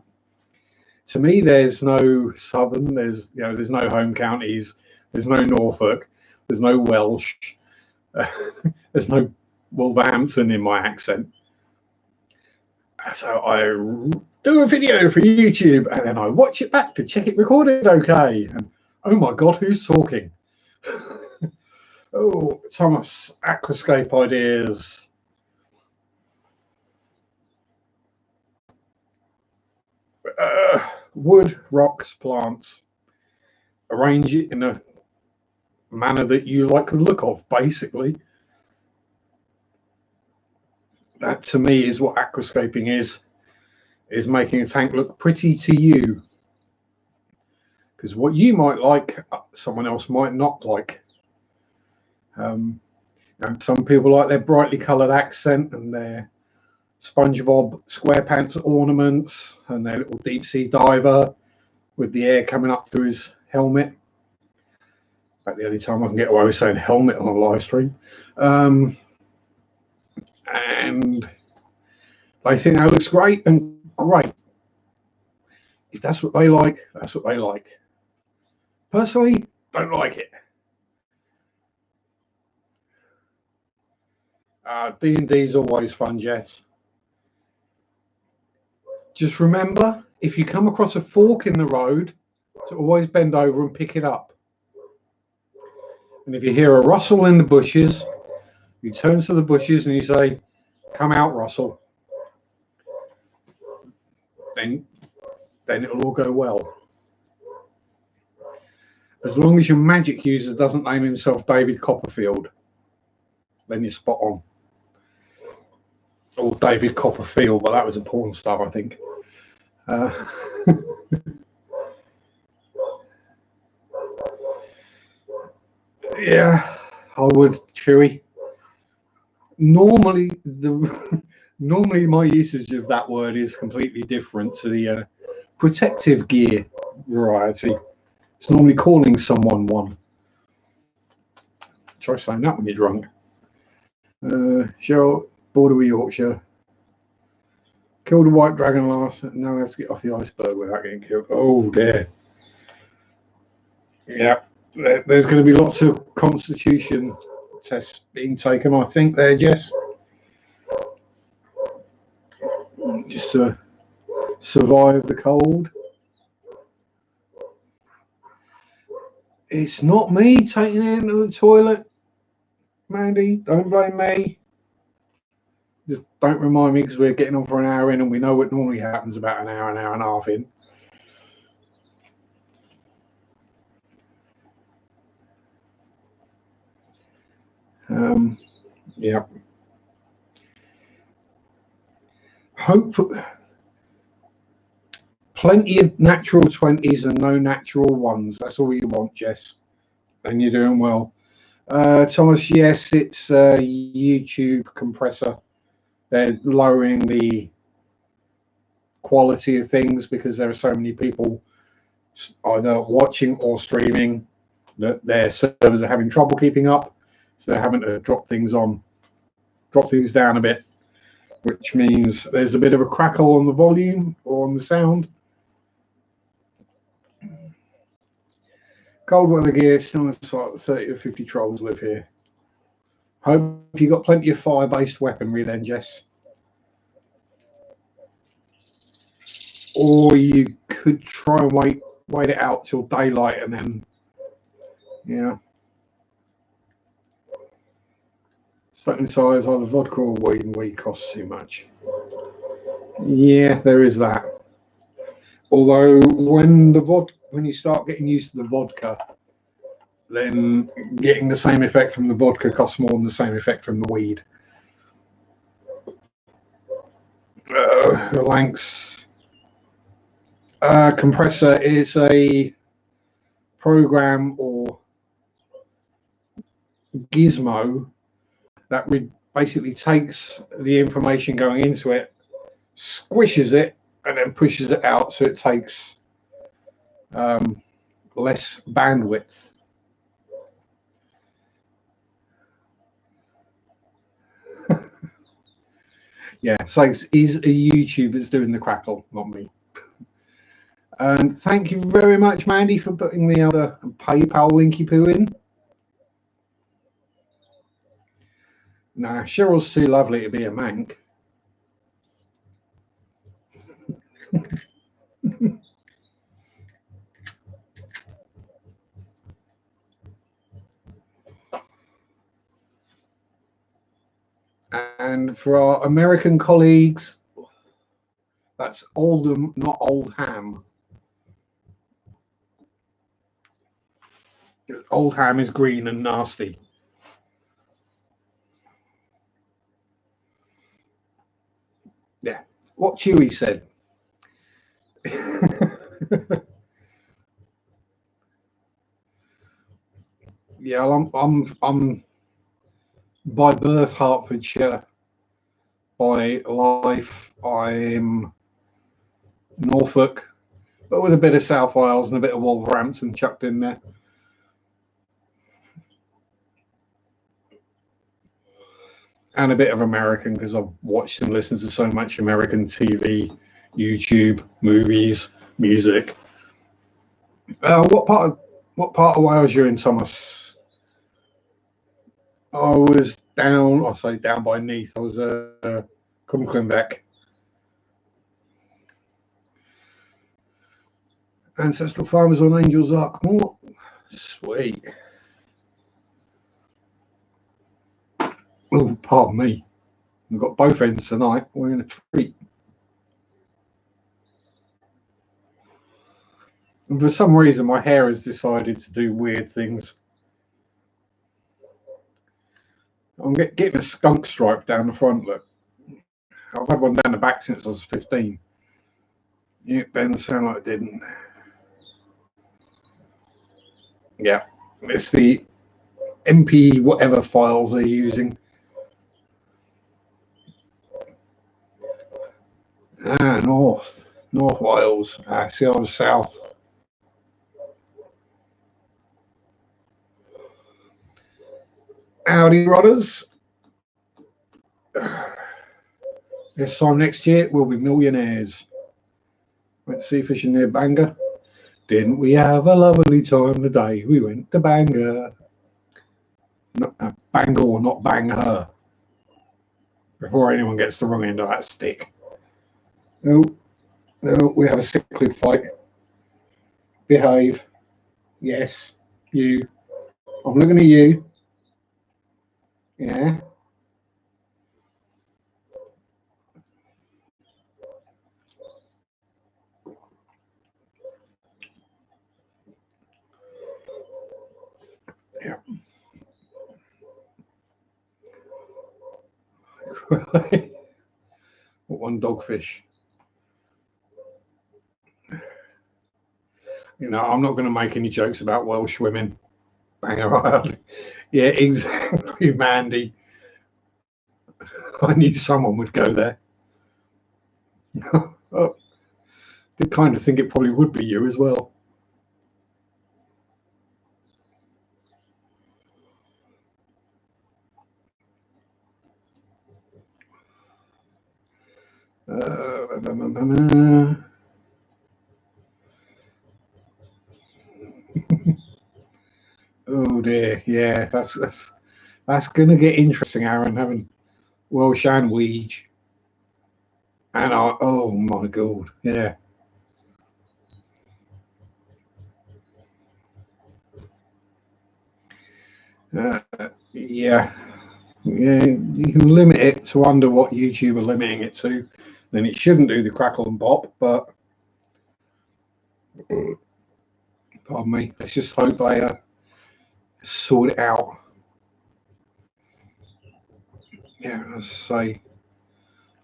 To me, there's no southern, there's no home counties, there's no Norfolk, there's no Welsh, there's no Wolverhampton in my accent. So I do a video for YouTube and then I watch it back to check it recorded okay. And oh my God, who's talking? Oh, Thomas, aquascape ideas. Wood, rocks, plants. Arrange it in a manner that you like the look of, basically. That to me is what aquascaping is making a tank look pretty to you. Because what you might like, someone else might not like. Some people like their brightly coloured accent and their SpongeBob SquarePants ornaments and their little deep sea diver with the air coming up through his helmet. About the only time I can get away with saying helmet on a live stream. And they think that looks great and great. If that's what they like, that's what they like. Personally, don't like it. D&D is always fun, Jess. Just remember, if you come across a fork in the road, to always bend over and pick it up. And if you hear a rustle in the bushes, you turn to the bushes and you say, "Come out, Russell." Then it'll all go well. As long as your magic user doesn't name himself David Copperfield, then you're spot on. Or David Copperfield, but that was a porn star, I think. Yeah, I would, Chewy. Normally my usage of that word is completely different to the protective gear variety. It's normally calling someone one. Try saying that when you're drunk. Cheryl, border with Yorkshire. Killed a white dragon last. Now we have to get off the iceberg without getting killed. Oh dear. Yeah, there's going to be lots of constitution tests being taken, I think, there, Jess. Just to survive the cold. It's not me taking it into the toilet, Mandy. Don't blame me. Just don't remind me, because we're getting on for an hour in and we know what normally happens about an hour and a half in. Yeah. Hope plenty of natural 20s and no natural ones. That's all you want, Jess. And you're doing well. Thomas, yes, it's a YouTube compressor. They're lowering the quality of things because there are so many people either watching or streaming that their servers are having trouble keeping up. So they're having to drop things down a bit, which means there's a bit of a crackle on the volume or on the sound. Cold weather gear, still in sight, 30 or 50 trolls live here. Hope you got plenty of fire-based weaponry then, Jess. Or you could try and wait it out till daylight and then, yeah. Certain size, either vodka or weed, and weed costs too much. Yeah, there is that. Although when you start getting used to the vodka, then getting the same effect from the vodka costs more than the same effect from the weed. Lanx compressor is a program or gizmo that basically takes the information going into it, squishes it, and then pushes it out so it takes less bandwidth. Yeah, so it's a YouTuber that's doing the crackle, not me. And thank you very much, Mandy, for putting the other PayPal linky poo in. Nah, Cheryl's too lovely to be a mank. And for our American colleagues, That's Oldham, not Oldham. Oldham is green and nasty. Yeah, what Chewy said. Yeah, I'm by birth Hertfordshire. By life, I'm Norfolk, but with a bit of South Wales and a bit of Wolverhampton chucked in there. And a bit of American, because I've watched and listened to so much American TV, YouTube, movies, music. What part of Wales you're in, Thomas? I was down. I say down by Neath. I was Cumberlandbeck. Ancestral Farmers on Angels Ark Moor. Sweet. Oh, pardon me. We've got both ends tonight. We're in a treat. And for some reason, my hair has decided to do weird things. I'm getting a skunk stripe down the front, look. I've had one down the back since I was 15. Yeah, Ben, sound like it didn't. Yeah, it's the MP whatever files they're using. North Wales. See, I was south. Howdy, Rodders. This time next year, we'll be millionaires. Went sea fishing near Bangor. Didn't we have a lovely time the day we went to Bangor? Not Bangor, not Bangor. Before anyone gets the wrong end of that stick. No, we have a cichlid fight. Behave. Yes, you. I'm looking at you. Yeah. Yeah. One dogfish. You know, I'm not going to make any jokes about Welsh women. Bangor. Yeah, exactly, Mandy. I knew someone would go there. Oh, did kind of think it probably would be you as well. Oh dear, yeah, that's gonna get interesting, Aaron, having Welsh and Weege. And oh my god, yeah. Yeah. Yeah, you can limit it to under what YouTube are limiting it to. Then it shouldn't do the crackle and pop, but pardon me, let's just hope they sort it out. Yeah, as I say,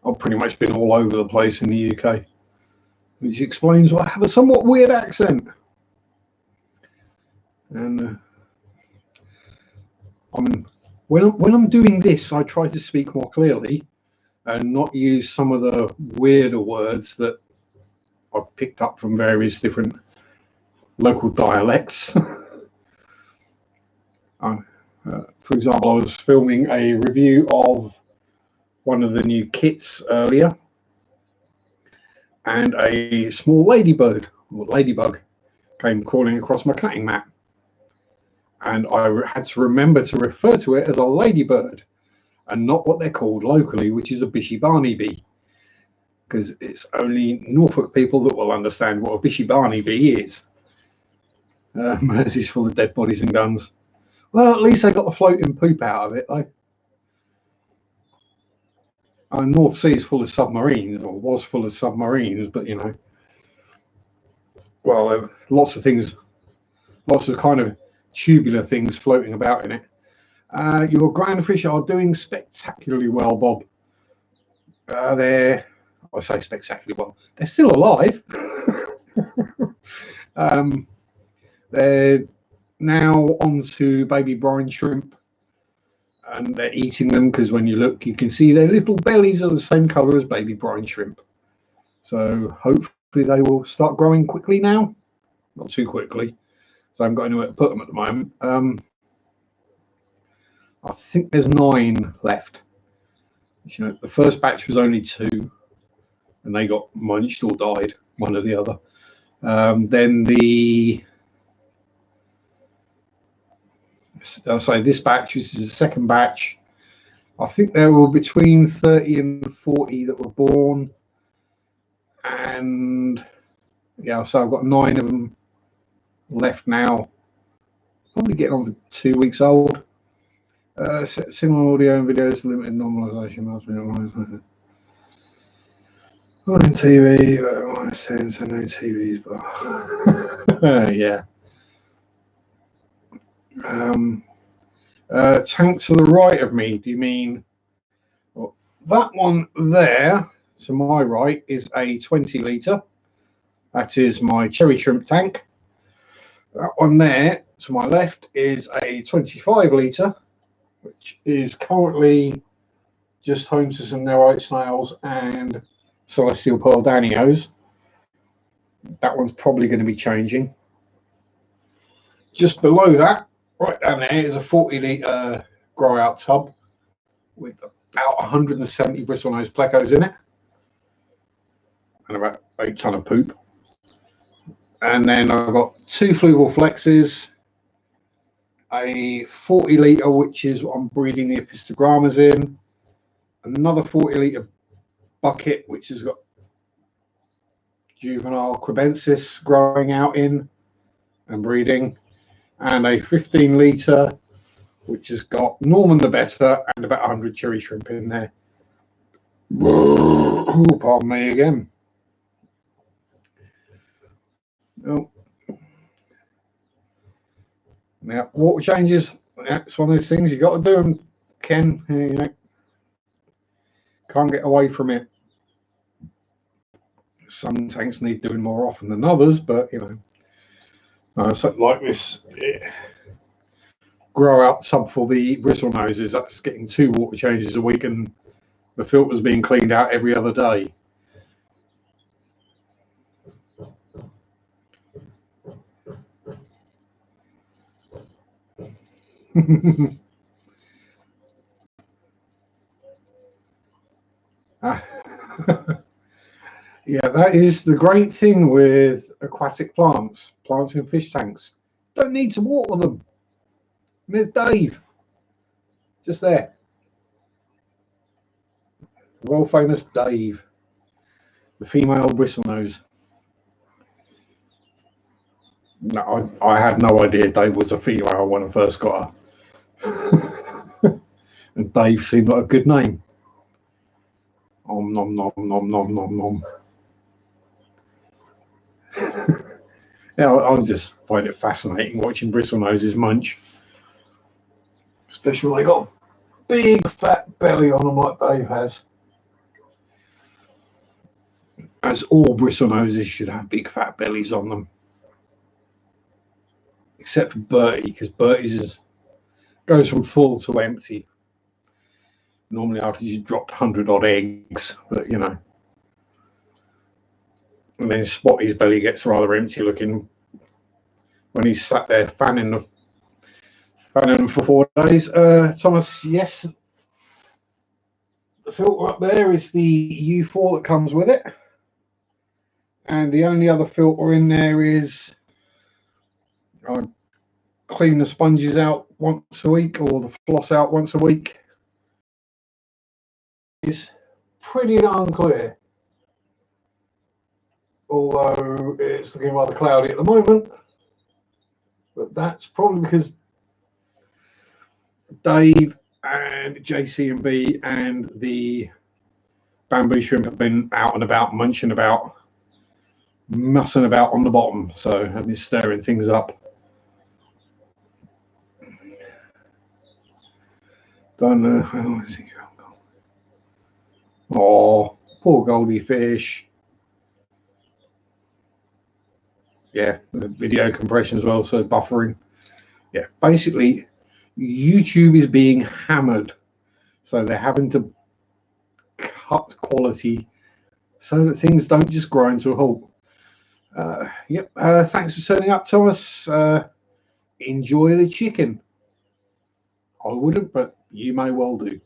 I've pretty much been all over the place in the UK, which explains why I have a somewhat weird accent. And when I'm doing this, I try to speak more clearly and not use some of the weirder words that I've picked up from various different local dialects. For example, I was filming a review of one of the new kits earlier, and a small ladybug came crawling across my cutting mat, and I had to remember to refer to it as a ladybird and not what they're called locally, which is a bishy barney bee, because it's only Norfolk people that will understand what a bishy barney bee is. Mersey's full of dead bodies and guns. Well, at least they got the floating poop out of it, though. North Sea is full of submarines, or was full of submarines, but you know, well, lots of things, lots of kind of tubular things floating about in it. Your groundfish are doing spectacularly well, Bob. I say spectacularly well. They're still alive. They're now onto baby brine shrimp, and they're eating them because when you look, you can see their little bellies are the same colour as baby brine shrimp. So hopefully they will start growing quickly now. Not too quickly. So I haven't got anywhere to put them at the moment. I think there's 9 left. You know, the first batch was only 2, and they got munched or died, one or the other. Then I'll say this batch, this is the second batch. I think there were between 30 and 40 that were born, and yeah, so I've got 9 of them left now. Probably getting on for 2 weeks old. Similar audio and videos, limited normalization must be normalized. On TV, but -10, so no TVs, but yeah. Tank to the right of me, do you mean? Well, that one there to my right is a 20 litre. That is my cherry shrimp tank. That one there to my left is a 25 litre, which is currently just home to some nerite snails and celestial pearl danios. That one's probably going to be changing. Just below that, right down there, is a 40 litre grow out tub with about 170 bristlenose plecos in it and about 8 ton of poop. And then I've got 2 fluval flexes, a 40 litre, which is what I'm breeding the epistogrammas in, another 40 litre bucket, which has got juvenile crebensis growing out in and breeding, and a 15 litre, which has got Norman the Better and about 100 cherry shrimp in there. Oh, pardon me again. Oh. Yeah, water changes. Yeah, it's one of those things you got to do them, Ken. You know, can't get away from it. Some tanks need doing more often than others, but you know, something like this grow out tub for the bristle noses, that's getting 2 water changes a week, and the filter's being cleaned out every other day. Yeah, that is the great thing with aquatic plants in fish tanks. Don't need to water them. And there's Dave, just there. World famous Dave, the female bristlenose. No, I had no idea Dave was a female when I first got her. And Dave seemed like a good name. Om nom nom nom nom nom nom. Yeah, I just find it fascinating watching bristlenoses munch, especially when they got a big fat belly on them like Dave has. As all bristlenoses should have big fat bellies on them, except for Bertie, because Bertie's goes from full to empty. Normally after you dropped 100 odd eggs, but you know. And then Spotty's belly gets rather empty looking when he's sat there fanning them for 4 days. Thomas, yes, the filter up there is the U4 that comes with it, and the only other filter in there is I clean the sponges out once a week, or the floss out once a week. It's pretty darn clear, although it's looking rather cloudy at the moment, but that's probably because Dave and JC&B and the bamboo shrimp have been out and about, munching about, mussing about on the bottom, so I've been stirring things up. Don't know how is he? Oh, poor Goldie fish. Yeah, the video compression as well, so buffering. Yeah, basically, YouTube is being hammered, so they're having to cut quality so that things don't just grind to a halt. Yep. Thanks for turning up, Thomas. Enjoy the chicken. I wouldn't, but you may well do.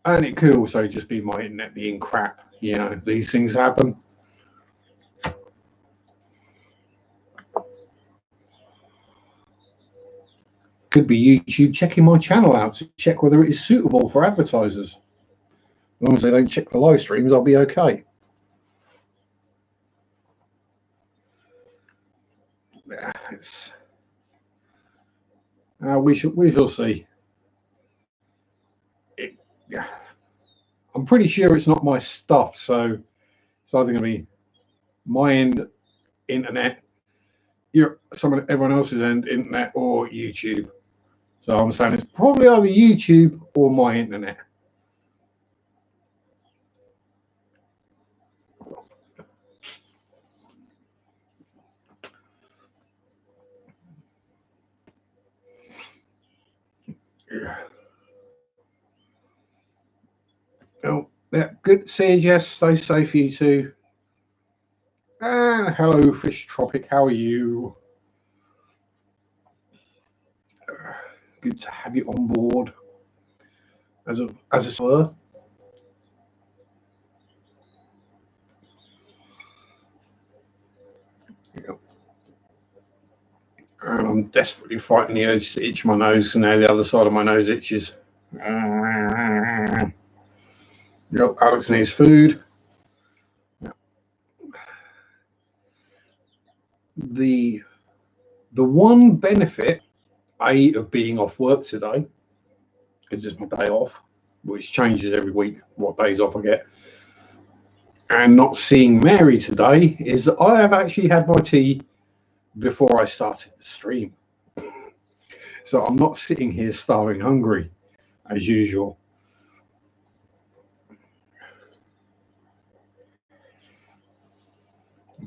And it could also just be my internet being crap. You know, these things happen. Could be YouTube checking my channel out to check whether it is suitable for advertisers. As long as they don't check the live streams, I'll be okay. Yeah, it's. We shall see. Yeah, I'm pretty sure it's not my stuff, so it's either going to be my end internet, everyone else's end internet, or YouTube. So I'm saying it's probably either YouTube or my internet. Yeah. Oh, yeah. Good to see you, Jess. Stay safe, you too. And hello, Fish Tropic. How are you? Good to have you on board, as it were. And I'm desperately fighting the urge to itch my nose because now the other side of my nose itches. Yep, Alex needs food. The one benefit of being off work today, is just my day off, which changes every week what days off I get, and not seeing Mary today, is that I have actually had my tea before I started the stream. So I'm not sitting here starving hungry as usual.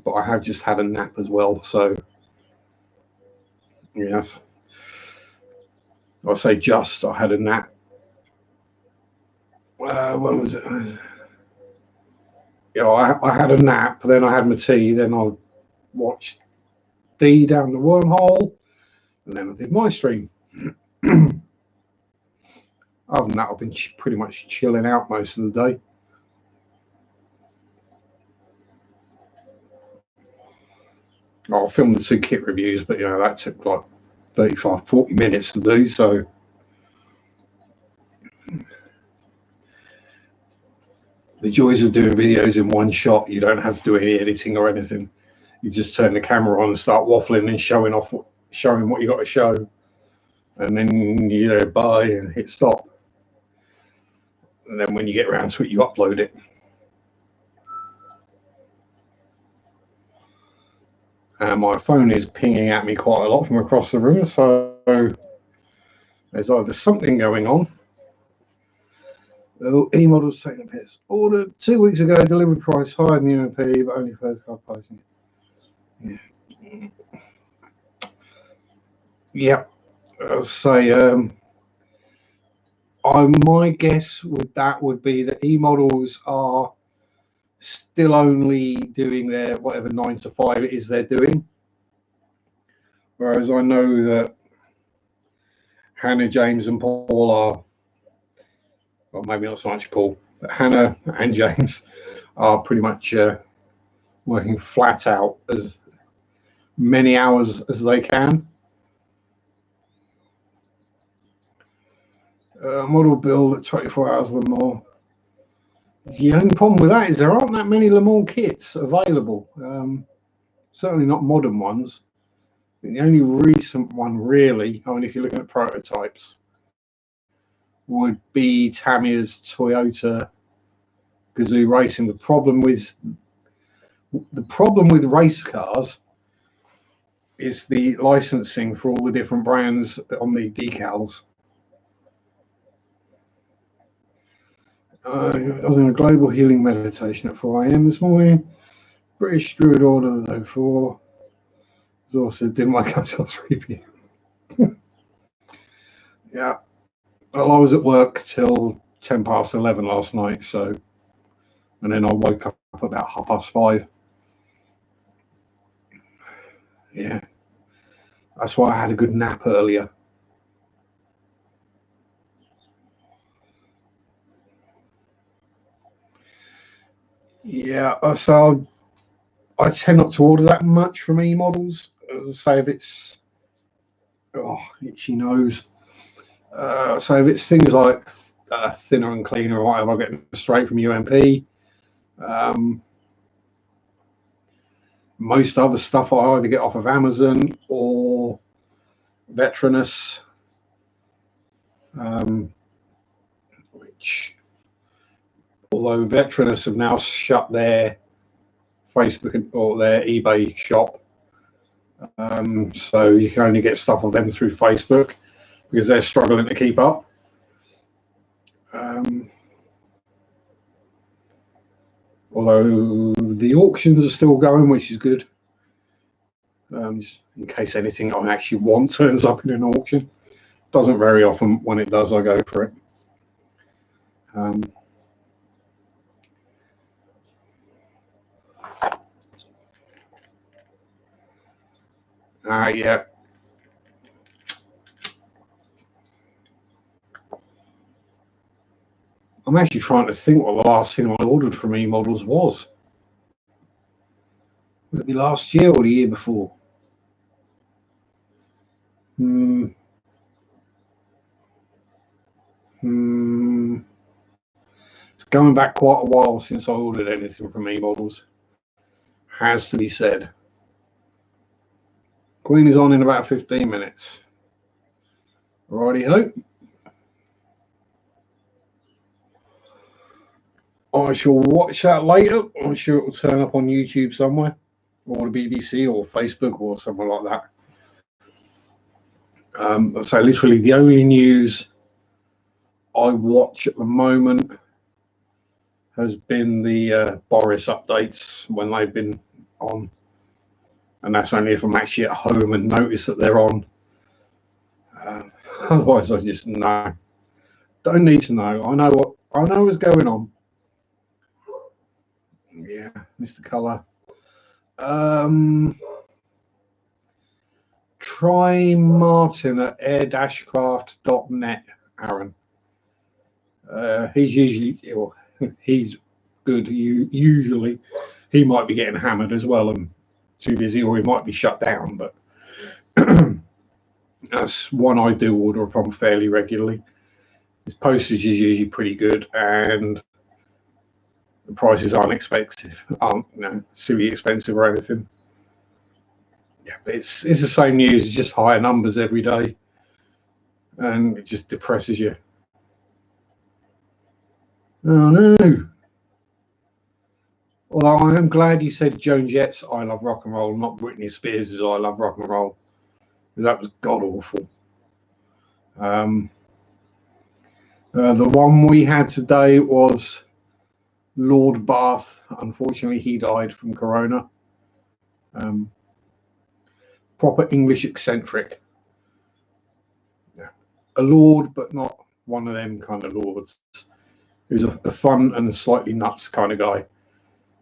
But I have just had a nap as well, so yes. I say just, I had a nap. When was it? I had a nap, then I had my tea, then I watched D down the wormhole, and then I did my stream. Other than that, I've been pretty much chilling out most of the day. I filmed the 2 kit reviews, but that took like 35-40 minutes to do, so the joys of doing videos in one shot. You don't have to do any editing or anything. You just turn the camera on and start waffling and showing what you got to show, and then bye and hit stop, and then when you get around to it, you upload it. And my phone is pinging at me quite a lot from across the room, so there's either something going on. Oh, e-model's taking a piss. Ordered 2 weeks ago, delivery price higher than the UMP, but only first car posting. Yeah. Yep. I'll say, my guess with that would be that e-models are still only doing their whatever 9 to 5 it is they're doing. Whereas I know that Hannah, James, and Paul are, well, maybe not so much Paul, but Hannah and James are pretty much working flat out as many hours as they can. Model build at 24 hours Le Mans. The only problem with that is there aren't that many Le Mans kits available. Certainly not modern ones. The only recent one, really, I mean, if you're looking at prototypes, would be Tamiya's Toyota Gazoo Racing. The problem with race cars is the licensing for all the different brands on the decals. I was in a global healing meditation at 4 a.m. this morning. British Druid order though 4. Exhausted, didn't wake up till 3 p.m. Yeah. Well, I was at work till 10 past 11 last night, so, and then I woke up about 5:30. Yeah. That's why I had a good nap earlier. Yeah, so I tend not to order that much from e-models. As I say, if it's itchy nose. So if it's things like thinner and cleaner or whatever, I get them straight from UMP. Most other stuff I either get off of Amazon or Veterinus, which, although Veterinus have now shut their Facebook or their eBay shop, so you can only get stuff of them through Facebook because they're struggling to keep up. Although the auctions are still going, which is good. Just in case anything I actually want turns up in an auction. Doesn't very often. When it does, I go for it. Yeah. I'm actually trying to think what the last thing I ordered from e-models was. Would it be last year or the year before? It's going back quite a while since I ordered anything from e-models. Has to be said. Queen is on in about 15 minutes. Righty-ho. I shall watch that later. I'm sure it will turn up on YouTube somewhere, or the BBC, or Facebook, or something like that. So literally the only news I watch at the moment has been the Boris updates when they've been on, and that's only if I'm actually at home and notice that they're on. Otherwise, I just don't need to know. I know what's going on. Yeah, Mr. Colour. Try Martin at air-craft.net, Aaron. He's good. Usually, he might be getting hammered as well and too busy, or he might be shut down. But that's one I do order from fairly regularly. His postage is usually pretty good, and the prices aren't silly expensive or anything. Yeah, but it's the same news, it's just higher numbers every day, and it just depresses you. Oh no. Although I am glad you said Joan Jett's I Love Rock and Roll, not Britney Spears' I Love Rock and Roll, because that was god awful. The one we had today was Lord Bath. Unfortunately, he died from corona. Proper English eccentric. Yeah. A lord, but not one of them kind of lords. He was a fun and slightly nuts kind of guy.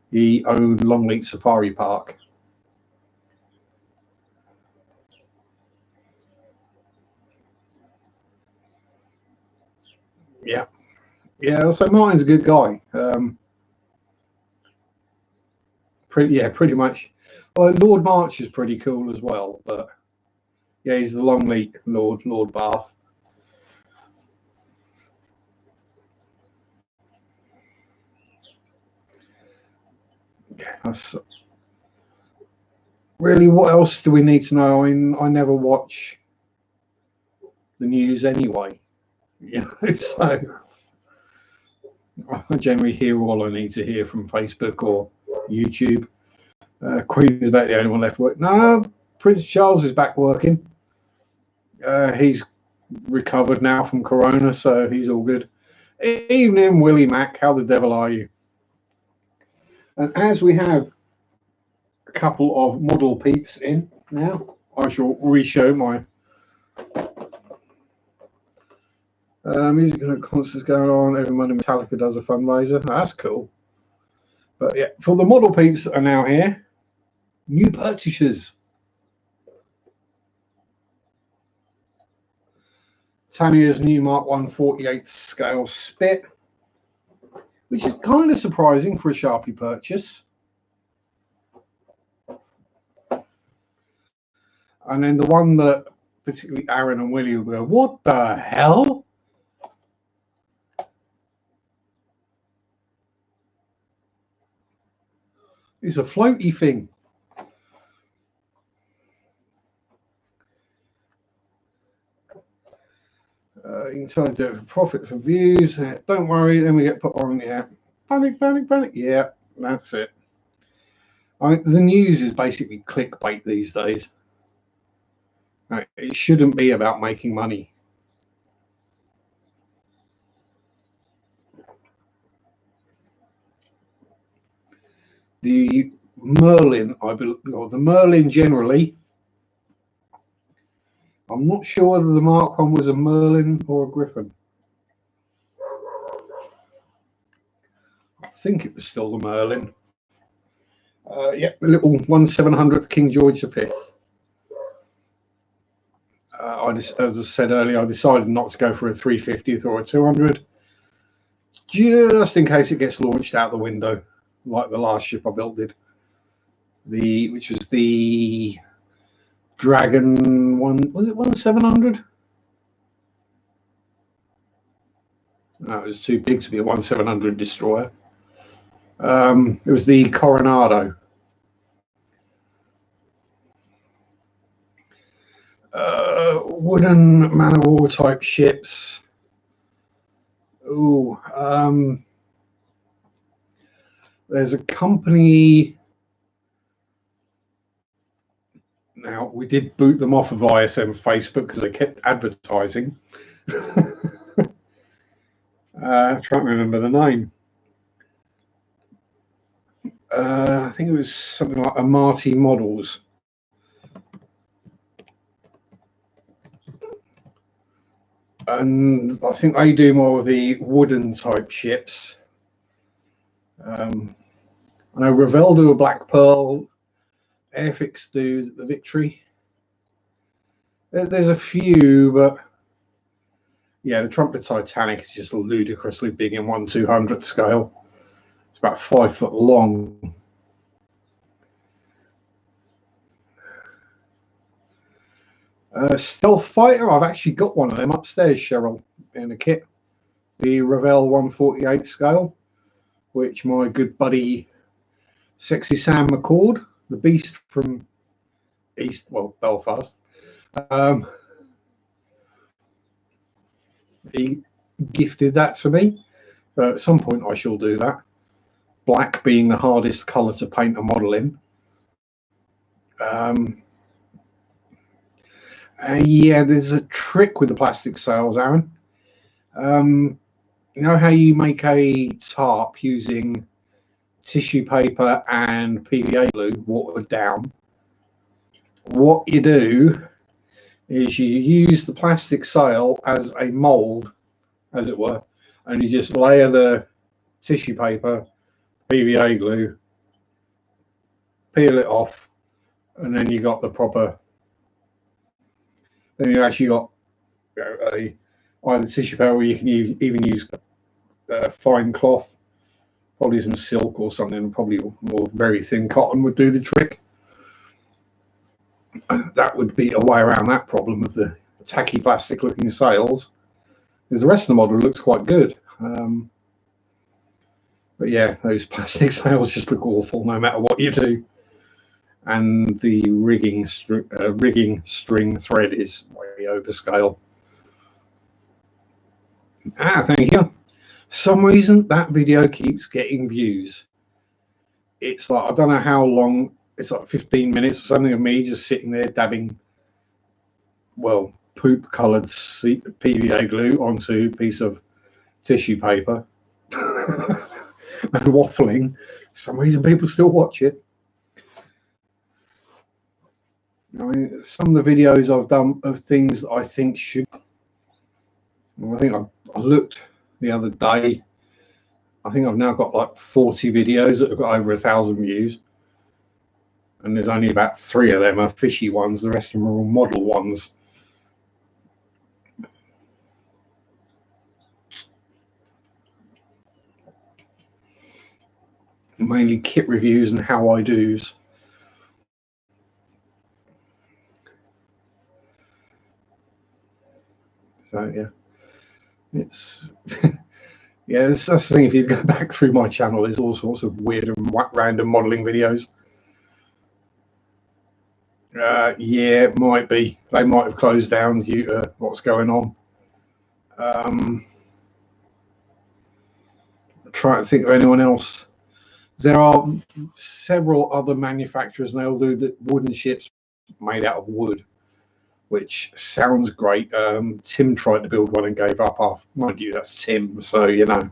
He owned Longleat Safari Park. Yeah. So Martin's a good guy. Pretty much. Well, Lord March is pretty cool as well, but yeah, he's the Longleat Lord Bath. Yeah, that's really, what else do we need to know? I mean, I never watch the news anyway. Yeah, so I generally hear all I need to hear from Facebook or YouTube. Queen's about the only one left work. No, Prince Charles is back working. He's recovered now from Corona, so he's all good. Evening, Willie Mac. How the devil are you? And as we have a couple of model peeps in now, I shall re-show my music concerts going on. Every Monday Metallica does a fundraiser. That's cool. But yeah, for the model peeps that are now here, new purchasers. Tanya's new Mark 148 scale spit, which is kind of surprising for a Sharpie purchase. And then the one that particularly Aaron and Willie will go, what the hell? It's a floaty thing. You can tell I do it for profit, for views. Don't worry, then we get put on. Yeah, panic, panic, panic. Yeah, that's it. I mean, the news is basically clickbait these days. It shouldn't be about making money. The Merlin, I believe, or the Merlin generally. I'm not sure whether the Mark 1 was a Merlin or a Griffin. I think it was still the Merlin. Yeah, the little 1/700th King George V. As I said earlier, I decided not to go for a 350th or a 200, just in case it gets launched out the window, like the last ship I built did. Which was the Dragon one. Was it 1/700? No, it was too big to be a 1/700 destroyer. It was the Coronado. Wooden man of war type ships. Ooh, there's a company. Now, we did boot them off of ISM Facebook because they kept advertising. Trying to remember the name. I think it was something like Amati Models. And I think they do more of the wooden type ships. I know Revell do a Black Pearl. Airfix do the Victory. There's a few, but yeah, the Trumpet Titanic is just ludicrously big in 1/200th scale. It's about 5 foot long. Stealth Fighter, I've actually got one of them upstairs, Cheryl, in a kit. The Revell 148 scale, which my good buddy Sexy Sam McCord, the beast from Belfast, he gifted that to me. So at some point I shall do that. Black being the hardest colour to paint a model in. Yeah, there's a trick with the plastic sails, Aaron. You know how you make a tarp using tissue paper and PVA glue watered down? What you do is you use the plastic sail as a mold, as it were, and you just layer the tissue paper, PVA glue, peel it off, and then you got the proper. Then you actually got either tissue paper, or you can even use fine cloth, probably some silk or something. Probably more very thin cotton would do the trick. That would be a way around that problem of the tacky plastic looking sails, because the rest of the model looks quite good. But yeah, those plastic sails just look awful no matter what you do. And the rigging string thread is way overscale. Thank you. For some reason that video keeps getting views. It's like, I don't know how long, it's like 15 minutes or something of me just sitting there dabbing, well, poop coloured PVA glue onto a piece of tissue paper and waffling. For some reason people still watch it. I mean, some of the videos I've done of things that I think should, well, I think I looked the other day, I think I've now got like 40 videos that have got over 1,000 views, and there's only about 3 of them are fishy ones, the rest of them are all model ones. Mainly kit reviews and how I do's. So yeah, it's yeah, that's the thing. If you go back through my channel, there's all sorts of weird and random modelling videos. Yeah, it might be. They might have closed down due to what's going on. I'm trying to think of anyone else. There are several other manufacturers, and they'll do the wooden ships made out of wood, which sounds great. Tim tried to build one and gave up. Mind you, that's Tim, so you know,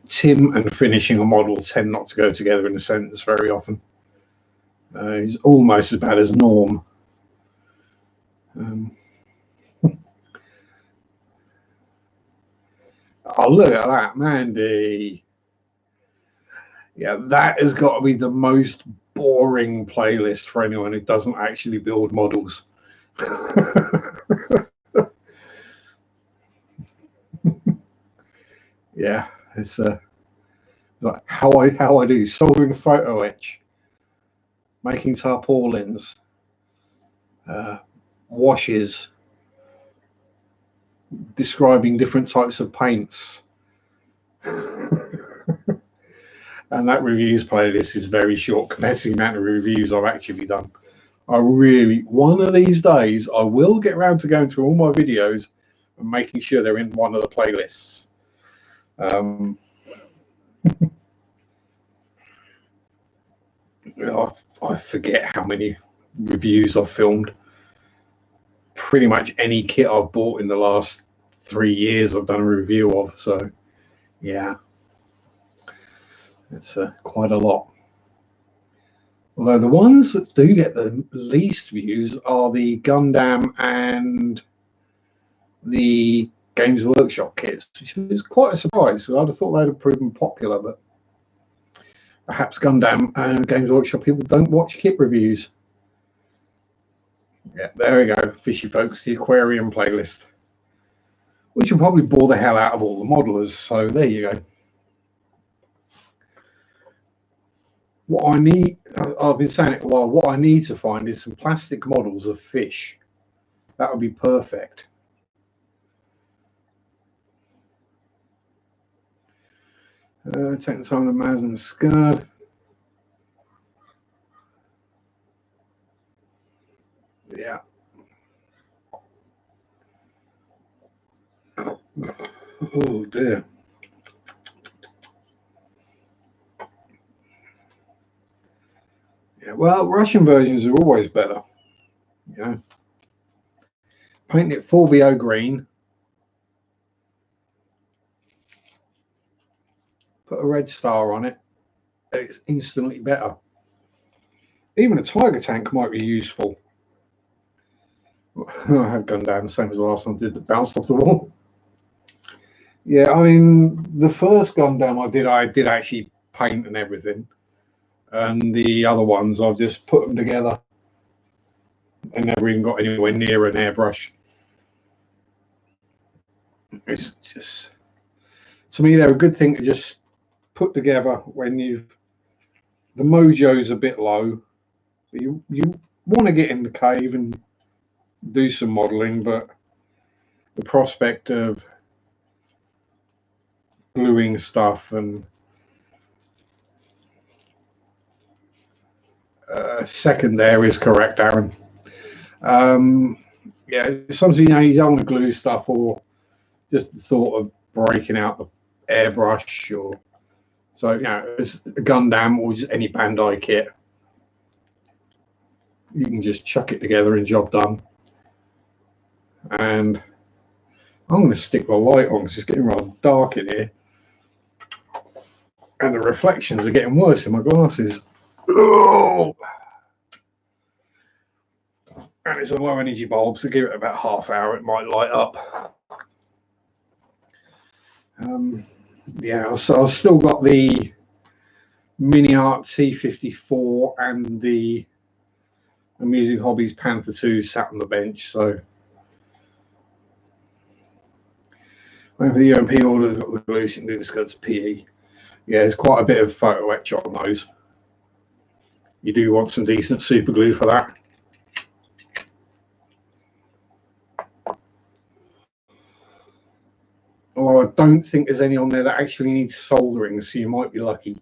Tim and finishing a model tend not to go together in a sentence very often. He's almost as bad as Norm. Oh, look at that, Mandy. Yeah, that has got to be the most boring playlist for anyone who doesn't actually build models. Yeah, it's like how I do soldering photo etch, making tarpaulins, washes, describing different types of paints. And that reviews playlist is very short compared to the amount of reviews I've actually done. I really, one of these days, I will get around to going through all my videos and making sure they're in one of the playlists. I forget how many reviews I've filmed. Pretty much any kit I've bought in the last 3 years I've done a review of, so yeah, it's quite a lot. Although the ones that do get the least views are the Gundam and the Games Workshop kits, which is quite a surprise. I'd have thought they'd have proven popular, but perhaps Gundam and Games Workshop people don't watch kit reviews. Yeah, there we go, fishy folks, the aquarium playlist, which will probably bore the hell out of all the modelers. So there you go. What I need, I've been saying it a while, what I need to find is some plastic models of fish. That would be perfect. Take the time to Maz and Scud. Yeah. Oh dear. Yeah, well, Russian versions are always better. You know, paint it 4BO green, put a red star on it, and it's instantly better. Even a tiger tank might be useful. I have gone down the same as the last one did that bounced off the wall. Yeah, I mean, the first Gundam I did actually paint and everything. And the other ones, I've just put them together and never even got anywhere near an airbrush. It's just, to me, they're a good thing to just put together when the mojo's a bit low. You want to get in the cave and do some modeling, but the prospect of gluing stuff and second there is correct, Aaron. Yeah, sometimes you don't want to glue stuff or just the thought of breaking out the airbrush, or so, you know, it's a Gundam or just any Bandai kit. You can just chuck it together and job done. And I'm going to stick the light on because it's getting rather dark in here. And the reflections are getting worse in my glasses. Oh! And it's a low energy bulb, so give it about half hour, it might light up. Yeah, so I've still got the Mini Art T54 and the Amusing Hobbies Panther 2 sat on the bench. So when the UMP orders got the Lucian Discuss PE, yeah, there's quite a bit of photo etch on those. You do want some decent super glue for that. Although I don't think there's any on there that actually needs soldering, so you might be lucky.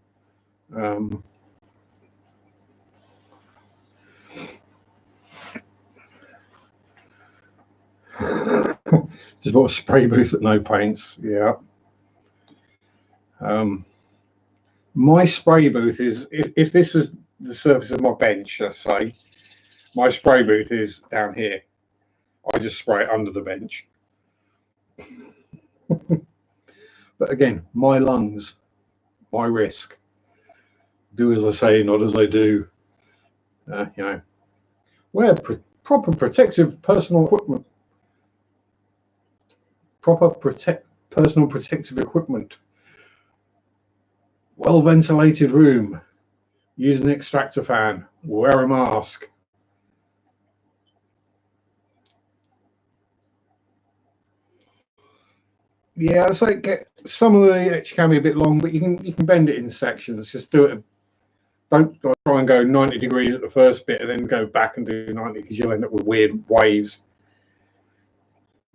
Just bought a spray booth with no paints. Yeah. My spray booth is, if this was the surface of my bench, let's say, my spray booth is down here. I just spray it under the bench. But again, my lungs, my risk. Do as I say, not as I do. You know, wear proper protective personal equipment. Proper personal protective equipment. Well ventilated room. Use an extractor fan. Wear a mask. Yeah, so some of the etch can be a bit long, but you can bend it in sections. Just do it. Don't try and go 90 degrees at the first bit and then go back and do 90, because you'll end up with weird waves.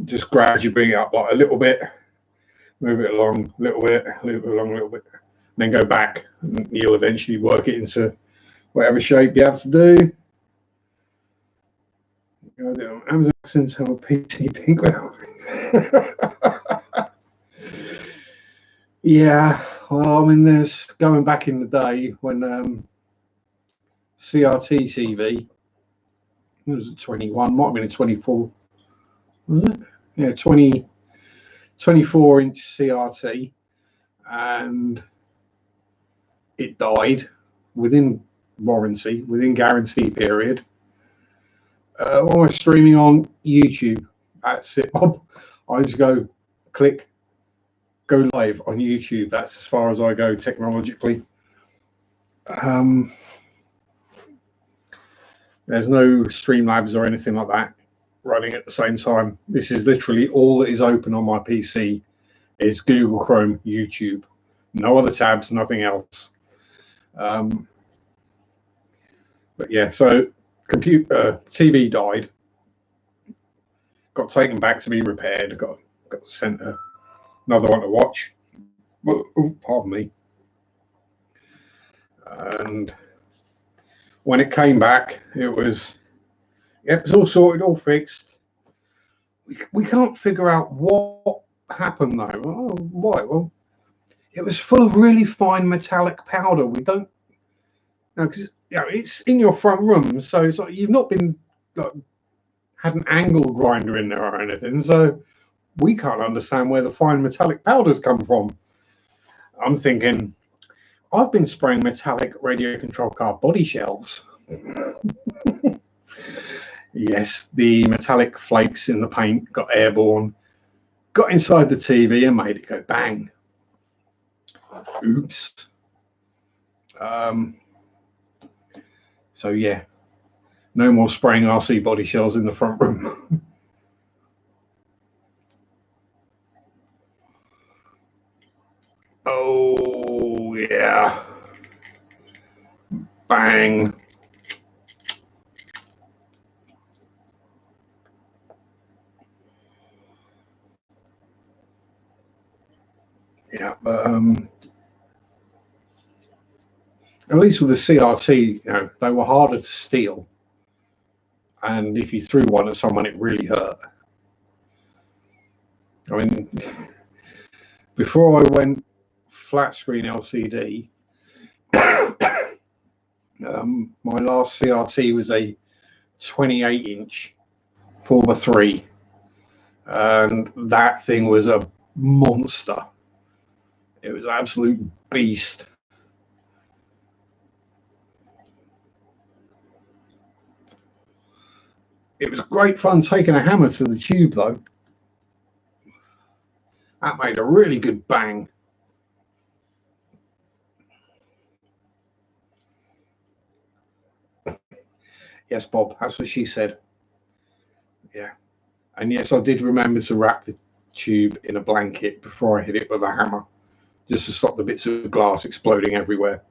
Just gradually bring it up like a little bit, move it along a little bit, move it along a little bit, then go back, and you'll eventually work it into whatever shape you have to do. Amazon since have a PC pink without. Yeah, well, I mean, there's going back in the day when CRT TV, it was a 21, might have been a 24, was it? Yeah, 24-inch CRT, and it died within warranty, within guarantee period. What am I streaming on? YouTube. That's it. I just go click, go live on YouTube. That's as far as I go technologically. There's no Streamlabs or anything like that running at the same time. This is literally all that is open on my PC is Google Chrome, YouTube. No other tabs, nothing else. But yeah, so TV died, got taken back to be repaired, got sent another one to watch. Oh, pardon me. And when it came back, it was all sorted, all fixed. We can't figure out what happened though. Oh, why? Well, it was full of really fine metallic powder. We don't know, because it's in your front room, so it's like you've not been had an angle grinder in there or anything, so we can't understand where the fine metallic powders come from. I'm thinking, I've been spraying metallic radio control car body shells. Yes, the metallic flakes in the paint got airborne, got inside the TV and made it go bang. Oops. So yeah, no more spraying RC body shells in the front room. Oh yeah, bang. Yeah, but at least with the CRT, they were harder to steal, and if you threw one at someone, it really hurt. I mean, before I went flat screen LCD, my last CRT was a 28-inch 4x3, and that thing was a monster. It was an absolute beast. It was great fun taking a hammer to the tube, though. That made a really good bang. Yes, Bob, that's what she said. Yeah. And yes, I did remember to wrap the tube in a blanket before I hit it with a hammer, just to stop the bits of glass exploding everywhere.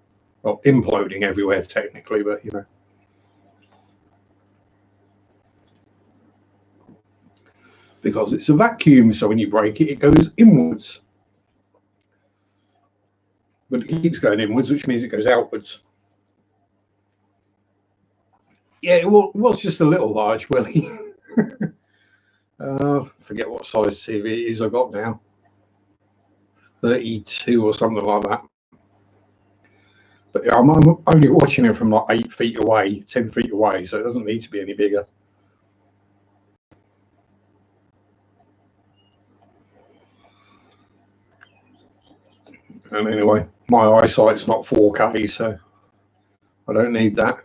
Well, imploding everywhere, technically, but you know. Because it's a vacuum, so when you break it, it goes inwards. But it keeps going inwards, which means it goes outwards. Yeah, it was just a little large, Willie. Forget what size TV it is I got now. 32 or something like that. But yeah, I'm only watching it from like 8 feet away, 10 feet away, so it doesn't need to be any bigger. And anyway, my eyesight's not 4K, so I don't need that.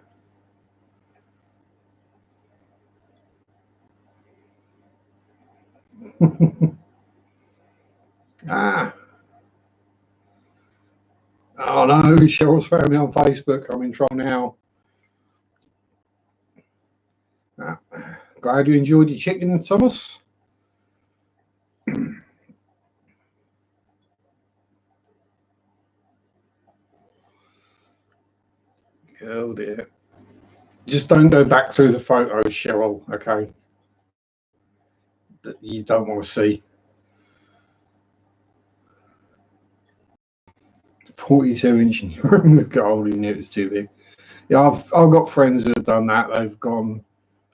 Oh no, Cheryl's found me on Facebook. I'm in trouble now. Glad you enjoyed your chicken, Thomas. Oh dear. Just don't go back through the photos, Cheryl, okay? That you don't want to see. 42-inch in your room with gold, you knew it was too big. Yeah, I've got friends who have done that. They've gone,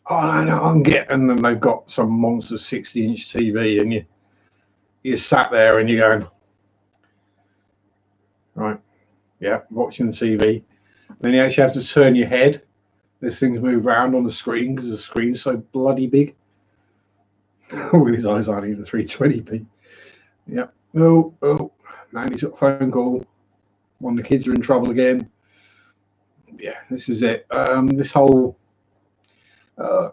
oh no, I can get, and then they've got some monster 60-inch TV, and you sat there and you're going, right, yeah, watching the TV. Then you actually have to turn your head. These things move around on the screen because the screen's so bloody big. His eyes aren't even 320p. Yep. Oh, man, he's got a phone call. One of the kids are in trouble again. Yeah, this is it. This whole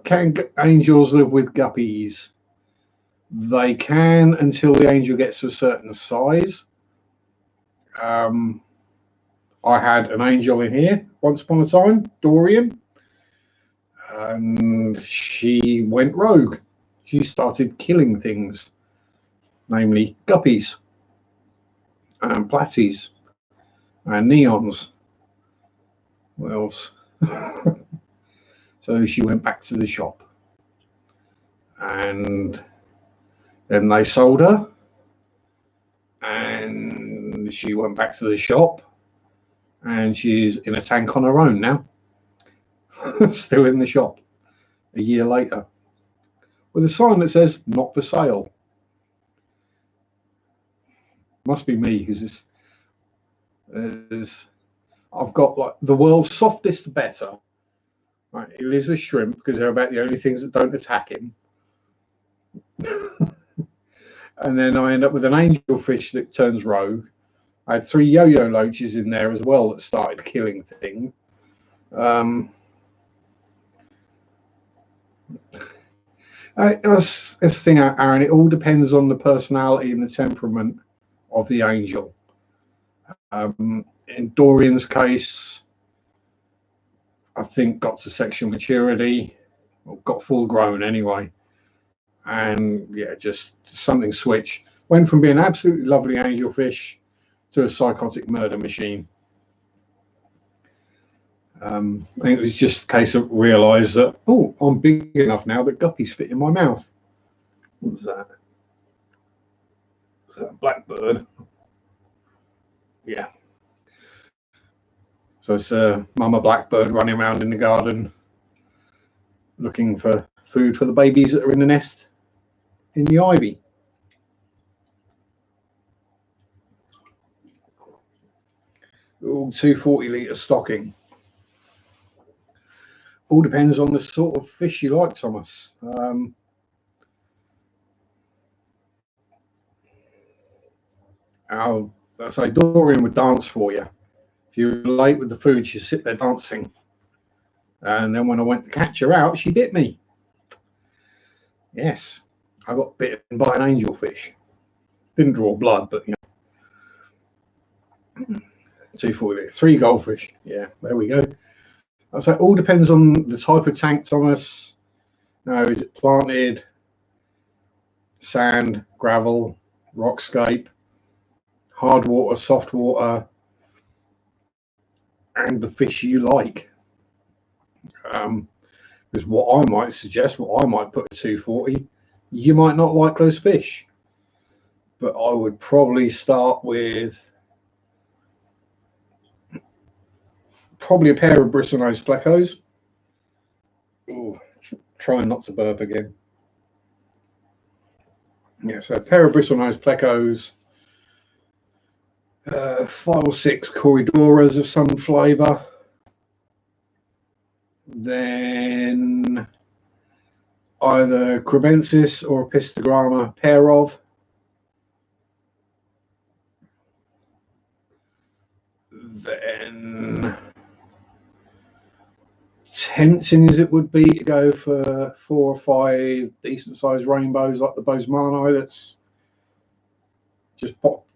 can angels live with guppies? They can until the angel gets to a certain size. I had an angel in here once upon a time, Dorian, and she went rogue. She started killing things, namely guppies and platties and neons. What else? So she went back to the shop, and then they sold her, and she went back to the shop, and she's in a tank on her own now. Still in the shop a year later with a sign that says not for sale. Must be me, because I've got like the world's softest betta. Right, he lives with shrimp because they're about the only things that don't attack him. And then I end up with an angelfish that turns rogue. I had 3 yo-yo loaches in there as well that started killing things. That's the thing, Aaron. It all depends on the personality and the temperament of the angel. In Dorian's case, I think got to sexual maturity, or got full grown anyway, and yeah, just something switched. Went from being an absolutely lovely angelfish to a psychotic murder machine. I think it was just a case of realise that, oh, I'm big enough now that guppies fit in my mouth. What was that? Was that a blackbird? Yeah. So it's a mama blackbird running around in the garden looking for food for the babies that are in the nest in the ivy. All 240-litre stocking. All depends on the sort of fish you like, Thomas. I say Dorian would dance for you. If you were late with the food, she'd sit there dancing. And then when I went to catch her out, she bit me. Yes, I got bitten by an angelfish. Didn't draw blood, but 240, 3 goldfish. Yeah, there we go. I say it all depends on the type of tank, Thomas. Now, is it planted, sand, gravel, rockscape, hard water, soft water, and the fish you like. Because what I might suggest, what I might put at 240, you might not like those fish. But I would probably start with probably a pair of bristlenose plecos. Ooh, trying not to burp again. Yeah, so a pair of bristlenose plecos, 5 or 6 corridoras of some flavour, then either crebensis or a pistogramma pair of, then tempting as it would be to go for 4 or 5 decent sized rainbows like the Bosemano that's just popped,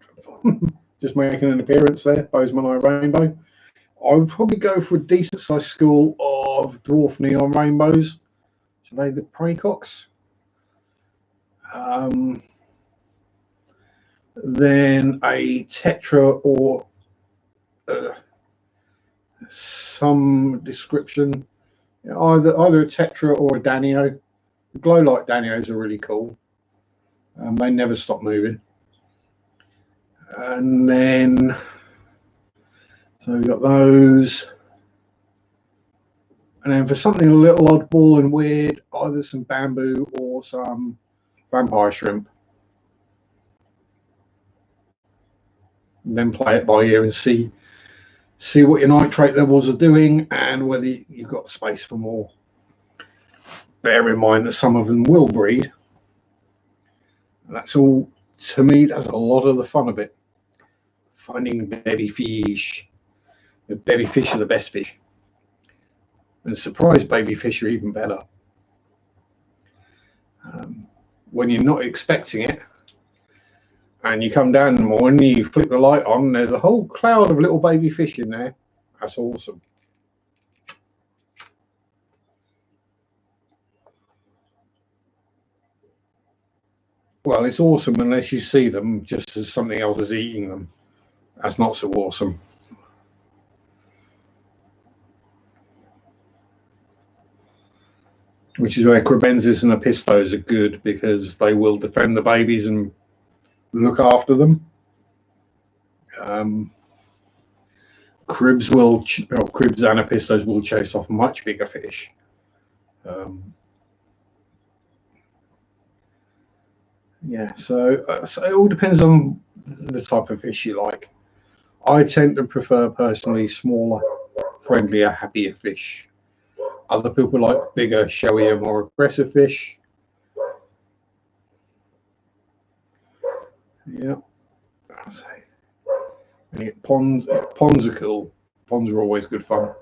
just making an appearance there, Bosemano rainbow. I would probably go for a decent sized school of dwarf neon rainbows. So they the Praycocks. Then a tetra or some description, either a tetra or a danio. The glow light danios are really cool. They never stop moving. And then, so we've got those. And then for something a little oddball and weird, either some bamboo or some vampire shrimp. And then play it by ear and see what your nitrate levels are doing and whether you've got space for more. Bear in mind that some of them will breed. That's all, to me, that's a lot of the fun of it. Finding baby fish. The baby fish are the best fish. And surprise baby fish are even better. When you're not expecting it, and you come down in the morning, you flip the light on, there's a whole cloud of little baby fish in there. That's awesome. Well, it's awesome unless you see them just as something else is eating them. That's not so awesome. Which is where crebensis and apistos are good, because they will defend the babies and look after them. Cribs and apistos will chase off much bigger fish. Yeah, so it all depends on the type of fish you like. I tend to prefer personally smaller, friendlier, happier fish. Other people like bigger, showier, more aggressive fish. Yeah, and ponds are cool. Ponds are always good fun.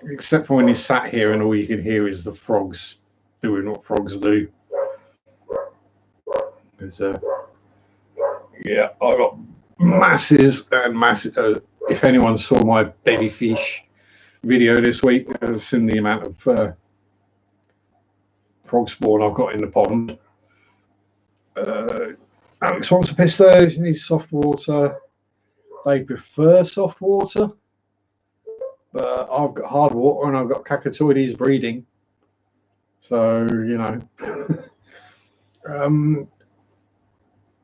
Except for when you sat here and all you can hear is the frogs doing what frogs do. Because, yeah, I got masses and masses. If anyone saw my baby fish video this week, I've seen the amount of frog spawn I've got in the pond. Alex wants a pisto. She needs soft water. They prefer soft water, but I've got hard water and I've got cacatoides breeding. So, you know,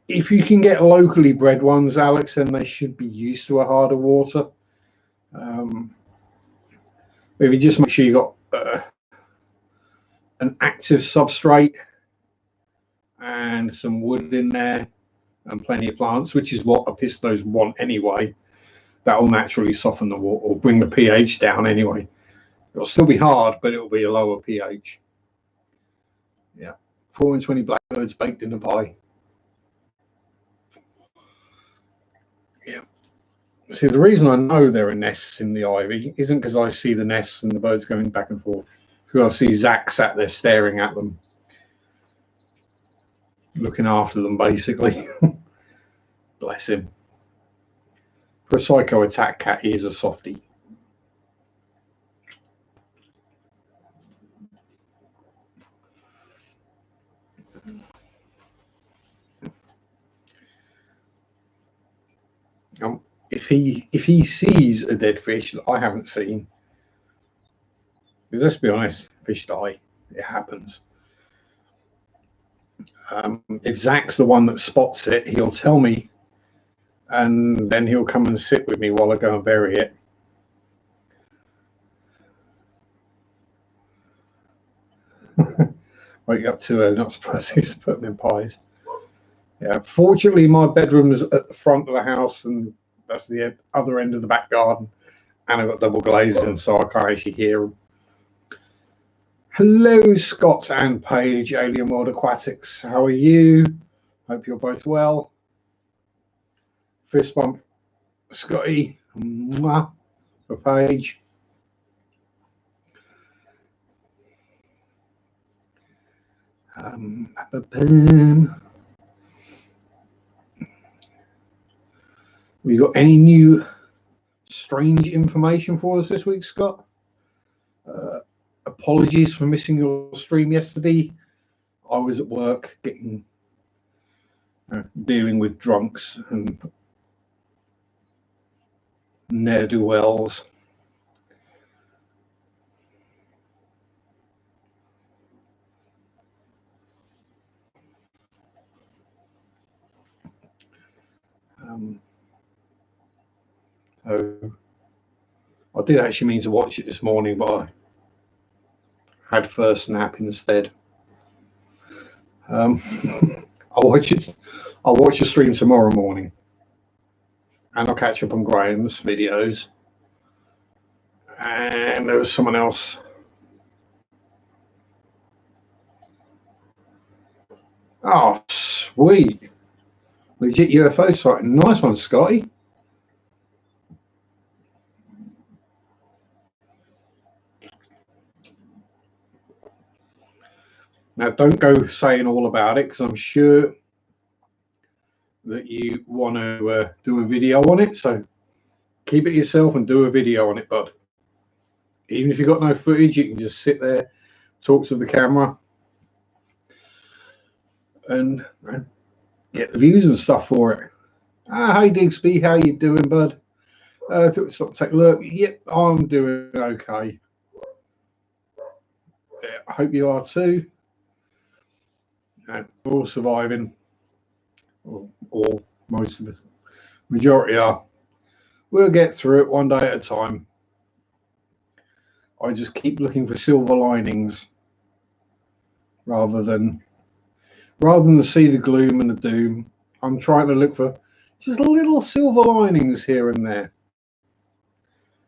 if you can get locally bred ones, Alex, then they should be used to a harder water. Maybe just make sure you got an active substrate and some wood in there, and plenty of plants, which is what apistos want anyway. That will naturally soften the water or bring the pH down anyway. It'll still be hard, but it will be a lower pH. Yeah, 4 and 20 blackbirds baked in a pie. Yeah. See, the reason I know there are nests in the ivy isn't because I see the nests and the birds going back and forth. It's because I see Zach sat there staring at them, looking after them, basically. Bless him. For a psycho attack cat, he is a softie. If he sees a dead fish that I haven't seen, because let's be honest, fish die. It happens. If Zach's the one that spots it, he'll tell me, and then he'll come and sit with me while I go and bury it. Wake up too early, not surprised he's put them in pies. Yeah, fortunately my bedroom's at the front of the house, and that's the other end of the back garden, and I've got double glazing, so I can't actually hear them. Hello, Scott and Paige, Alien World Aquatics. How are you? Hope you're both well. Fist bump, Scotty. Mwah, for Paige. We got any new strange information for us this week, Scott? Apologies for missing your stream yesterday. I was at work dealing with drunks and ne'er-do-wells. So I did actually mean to watch it this morning, but I had first nap instead. I'll watch the stream tomorrow morning, and I'll catch up on Graham's videos. And there was someone else. Oh, sweet. Legit UFO sighting. Nice one, Scotty. Now, don't go saying all about it, because I'm sure that you want to do a video on it. So keep it yourself and do a video on it, bud. Even if you've got no footage, you can just sit there, talk to the camera, and get the views and stuff for it. Hey, Digsby, how you doing, bud? I thought we'd take a look. Yep, I'm doing okay. I hope you are too. We're all surviving, or most of us, majority are. We'll get through it one day at a time. I just keep looking for silver linings rather than see the gloom and the doom. I'm trying to look for just little silver linings here and there,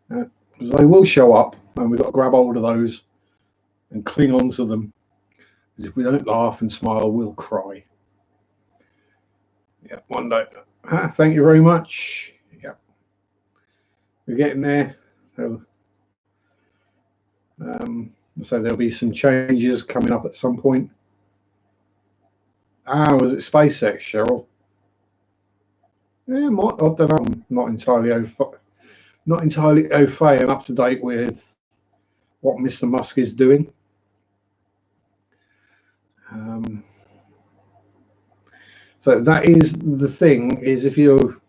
because they will show up, and we've got to grab hold of those and cling on to them. Because if we don't laugh and smile, we'll cry. Yeah, one day. Thank you very much. Yeah, we're getting there. So there'll be some changes coming up at some point. Was it SpaceX, Cheryl? Yeah, I don't know. I'm not entirely au fait and up to date with what Mr. Musk is doing. So that is the thing, is if you're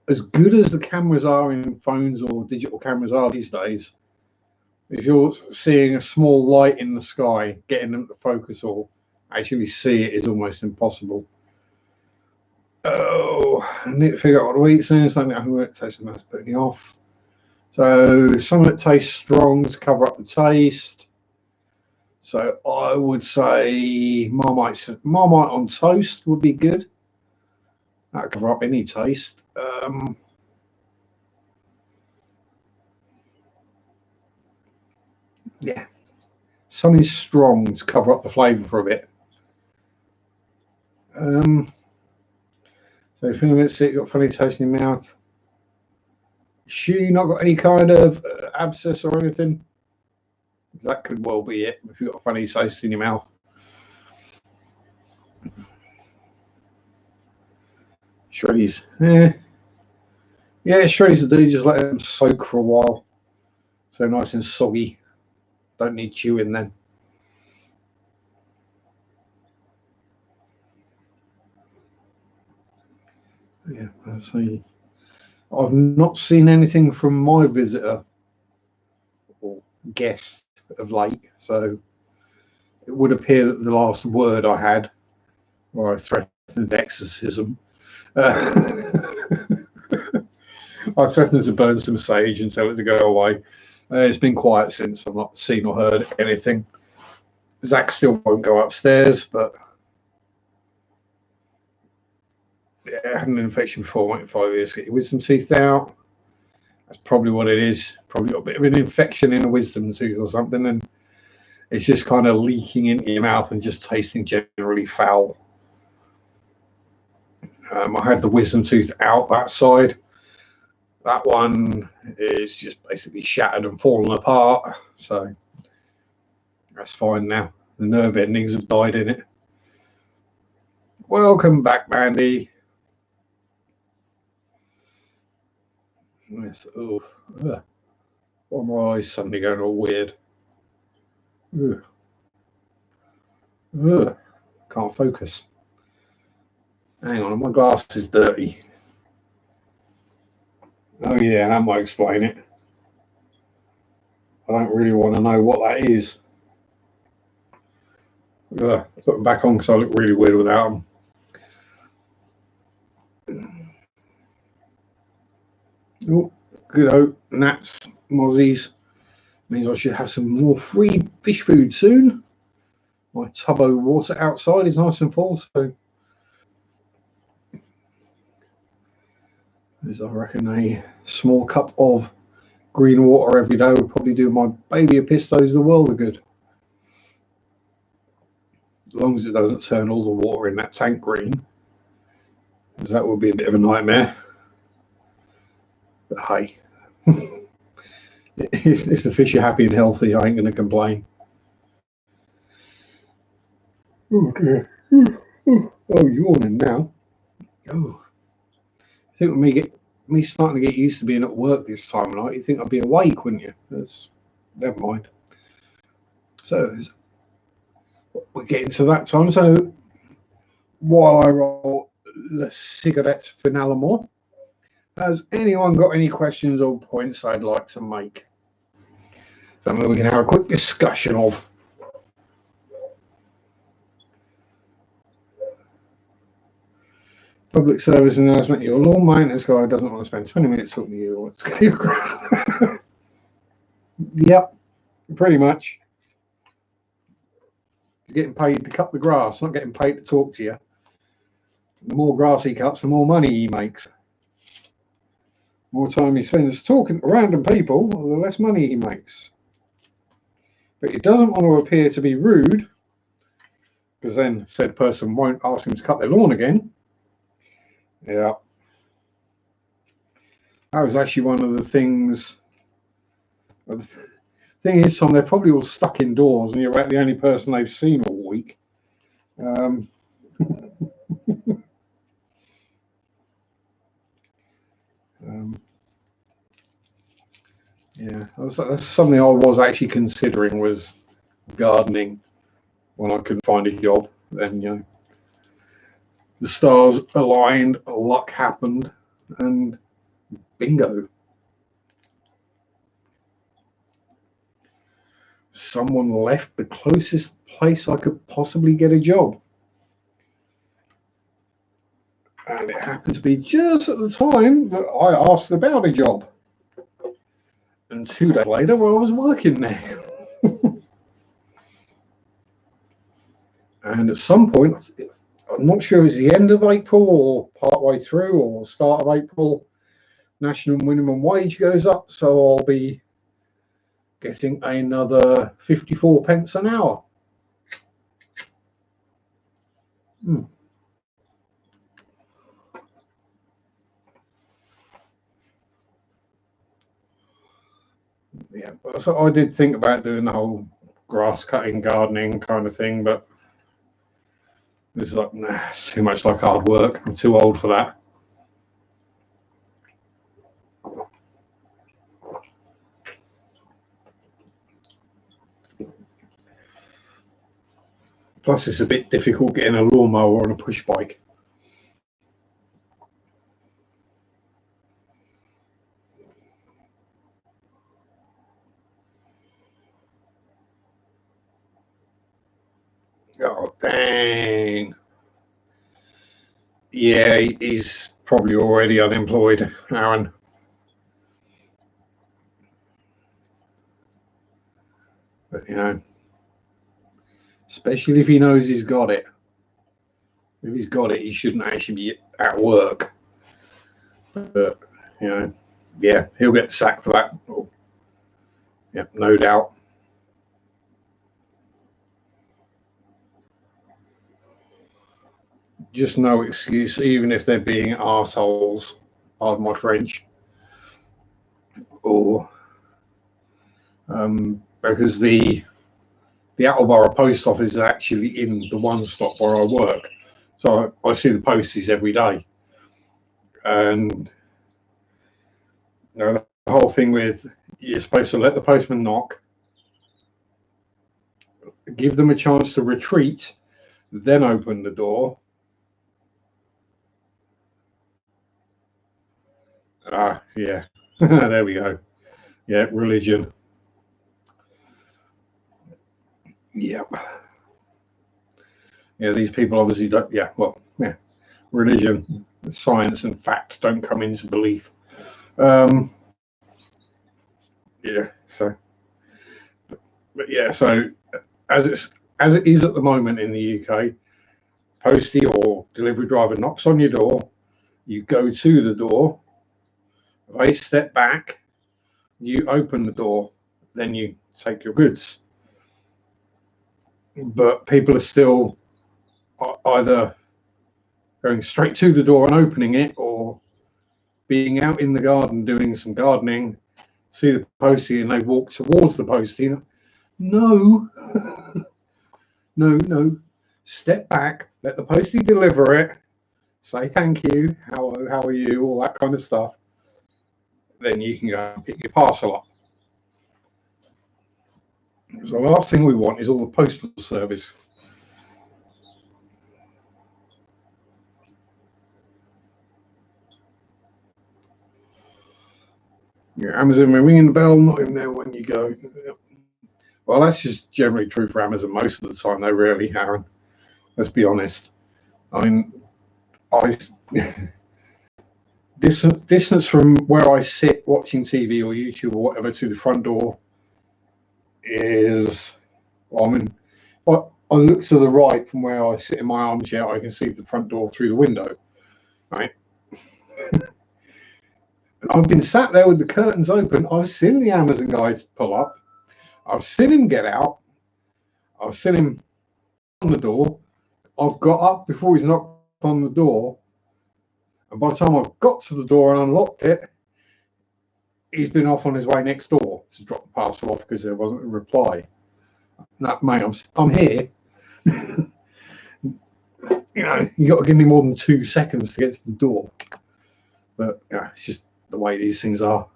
as good as the cameras are in phones or digital cameras are these days, if you're seeing a small light in the sky, getting them to focus or actually see it is almost impossible. Oh, I need to figure out what to eat soon. Something I'm going to taste some that's putting me off. So some of it tastes strong to cover up the taste. So I would say Marmite on toast would be good. That'll cover up any taste. Yeah, something strong to cover up the flavour for a bit. So feeling a bit sick, got funny taste in your mouth. Sure, you not got any kind of abscess or anything? That could well be it if you've got a funny taste in your mouth. Shreddies, yeah, shreddies will do. Just let them soak for a while, so nice and soggy. Don't need chewing then. Yeah, I see. I've not seen anything from my visitor or guest of late, so it would appear that the last word I had, where I threatened exorcism, I threatened to burn some sage and tell it to go away. It's been quiet since. I've not seen or heard anything. Zach still won't go upstairs, but yeah, I had an infection before. Waiting 5 years to get your wisdom teeth out. That's probably what it is. Probably got a bit of an infection in a wisdom tooth or something, and it's just kind of leaking into your mouth and just tasting generally foul. I had the wisdom tooth out that side. That one is just basically shattered and fallen apart, so that's fine now. The nerve endings have died in it. Welcome back, Mandy. Yes. Oh, why my eyes suddenly going all weird? Can't focus. Hang on, my glass is dirty. Oh yeah, that might explain it. I don't really want to know what that is. Put them back on because I look really weird without them. Oh, good old gnats, mozzies. Means I should have some more free fish food soon. My tub of water outside is nice and full, so there's, I reckon, a small cup of green water every day would probably do my baby pistos the world of good. As long as it doesn't turn all the water in that tank green, because that would be a bit of a nightmare. But hey, if the fish are happy and healthy, I ain't going to complain. Oh dear. Oh, yawning now. Oh, I think with me starting to get used to being at work this time of night, you think I'd be awake, wouldn't you? Never mind. So we're getting to that time. So while I roll the cigarette finale more, has anyone got any questions or points they'd like to make? Something we can have a quick discussion of. Public service announcement: your lawn maintenance guy doesn't want to spend 20 minutes talking to you. Yep, pretty much. He's getting paid to cut the grass, not getting paid to talk to you. The more grass he cuts, the more money he makes. The more time he spends talking to random people, the less money he makes. But he doesn't want to appear to be rude, because then said person won't ask him to cut their lawn again. Yeah. That was actually one of the things. The thing is, Tom, they're probably all stuck indoors, and you're about the only person they've seen all week. Yeah, that's something I was actually considering, was gardening when I couldn't find a job. Then, you know, the stars aligned, luck happened, and bingo. Someone left the closest place I could possibly get a job. And it happened to be just at the time that I asked about a job. And 2 days later, I was working there. And at some point, I'm not sure it's the end of April or partway through or start of April, national minimum wage goes up, so I'll be getting another 54 pence an hour. Yeah, so I did think about doing the whole grass cutting, gardening kind of thing, but it's like, nah, it's too much like hard work. I'm too old for that. Plus, it's a bit difficult getting a lawnmower on a push bike. Oh, dang. Yeah, he's probably already unemployed, Aaron. But, you know, especially if he knows he's got it. If he's got it, he shouldn't actually be at work. But, you know, yeah, he'll get sacked for that. Oh, yeah, no doubt. Just no excuse, even if they're being arseholes, pardon my French. Or because the Attleborough post office is actually in the one stop where I work. So I see the posties every day. And you know, the whole thing with you're supposed to let the postman knock, give them a chance to retreat, then open the door. Yeah, there we go. Yeah, religion. Yeah. Yeah, these people obviously don't. Yeah, well, yeah, religion, science, and fact don't come into belief. Yeah, so, but yeah, so as it is at the moment in the UK, postie or delivery driver knocks on your door, you go to the door, they step back, you open the door, then you take your goods. But people are still either going straight to the door and opening it, or being out in the garden doing some gardening, see the postie and they walk towards the postie. No, no. Step back, let the postie deliver it, say thank you, how are you, all that kind of stuff. Then you can go and pick your parcel up. So the last thing we want is all the postal service. Yeah, Amazon, we're ringing the bell, not in there when you go. Well, that's just generally true for Amazon most of the time. They rarely, Aaron. Let's be honest. I mean, distance from where I sit watching TV or YouTube or whatever to the front door is, well, I mean, I look to the right from where I sit in my armchair, I can see the front door through the window, right? I've been sat there with the curtains open. I've seen the Amazon guys pull up. I've seen him get out. I've seen him on the door. I've got up before he's knocked on the door. And by the time I've got to the door and unlocked it, he's been off on his way next door to drop the parcel off because there wasn't a reply. No, mate, I'm here. You know, you got to give me more than 2 seconds to get to the door. But yeah, it's just the way these things are.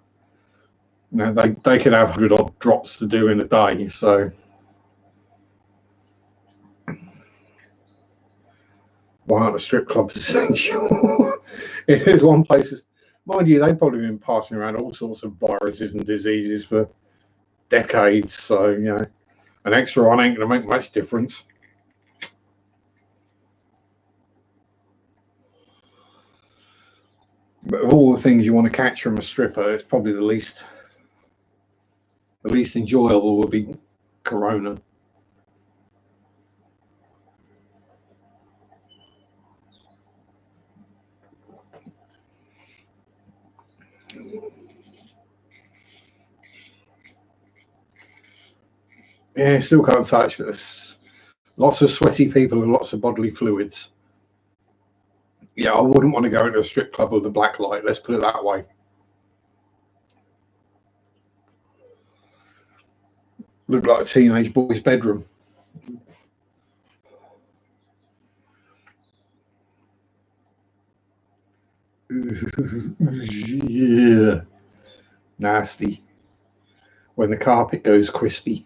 You know, they could have 100 odd drops to do in a day. So why aren't the strip clubs essential? It is one place. Mind you, they've probably been passing around all sorts of viruses and diseases for decades. So, you know, an extra one ain't going to make much difference. But of all the things you want to catch from a stripper, it's probably the least enjoyable would be Corona. Yeah, still can't touch, but there's lots of sweaty people and lots of bodily fluids. Yeah, I wouldn't want to go into a strip club with a black light, let's put it that way. Looked like a teenage boy's bedroom. Yeah, nasty. When the carpet goes crispy.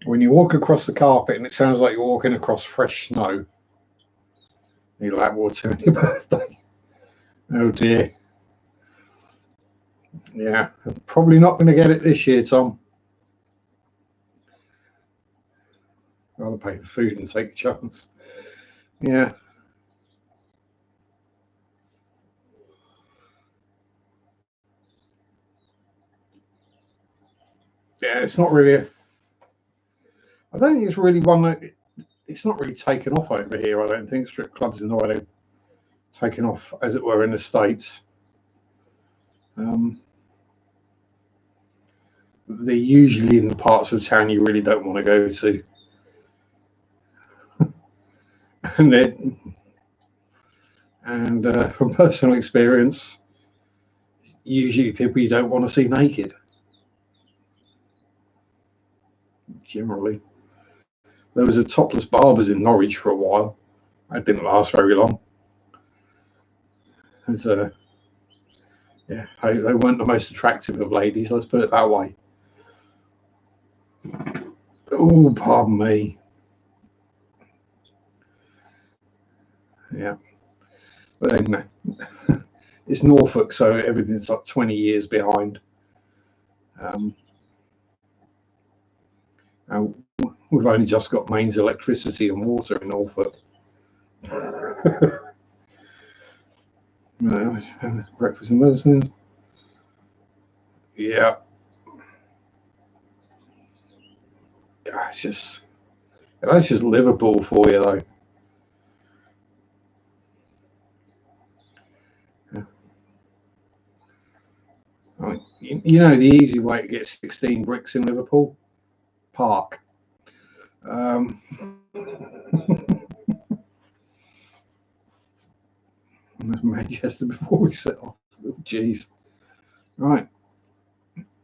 When you walk across the carpet and it sounds like you're walking across fresh snow. You'll have water on your birthday. Oh dear. Yeah, I'm probably not going to get it this year, Tom. I'd rather pay for food and take a chance. Yeah. Yeah, it's not really. I don't think it's really one that. It's not really taken off over here. I don't think strip clubs in the way they've taken off, as it were, in the States. They're usually in the parts of town you really don't want to go to. and from personal experience, usually people you don't want to see naked. Generally, there was a topless barbers in Norwich for a while. That didn't last very long. Yeah, they weren't the most attractive of ladies. Let's put it that way. Oh, pardon me. Yeah, but then it's Norfolk, so everything's like 20 years behind. We've only just got mains electricity and water in Norfolk. Breakfast and medicines. Yeah. It's just that's just Liverpool for you, though. Right. You know the easy way to get 16 bricks in Liverpool? Park. Manchester before we set off. Oh, geez. Right.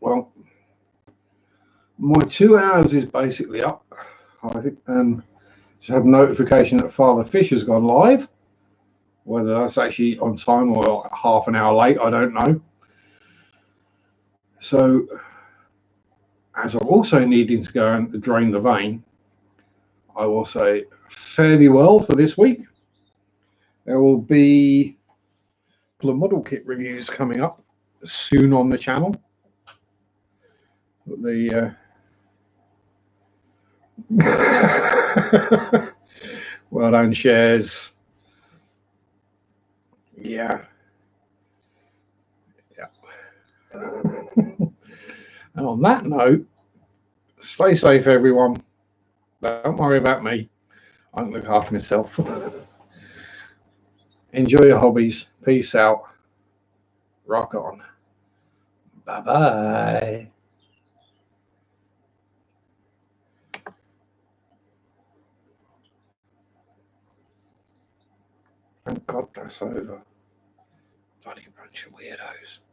Well, my 2 hours is basically up. I think, and just have a notification that Father Fish has gone live. Whether that's actually on time or half an hour late, I don't know. So, as I'm also needing to go and drain the vein, I will say fairly well for this week. There will be the model kit reviews coming up soon on the channel. The well done, shares. Yeah. And on that note, stay safe, everyone. Don't worry about me. I can look after myself. Enjoy your hobbies. Peace out. Rock on. Bye-bye. Thank God that's over. Bloody bunch of weirdos.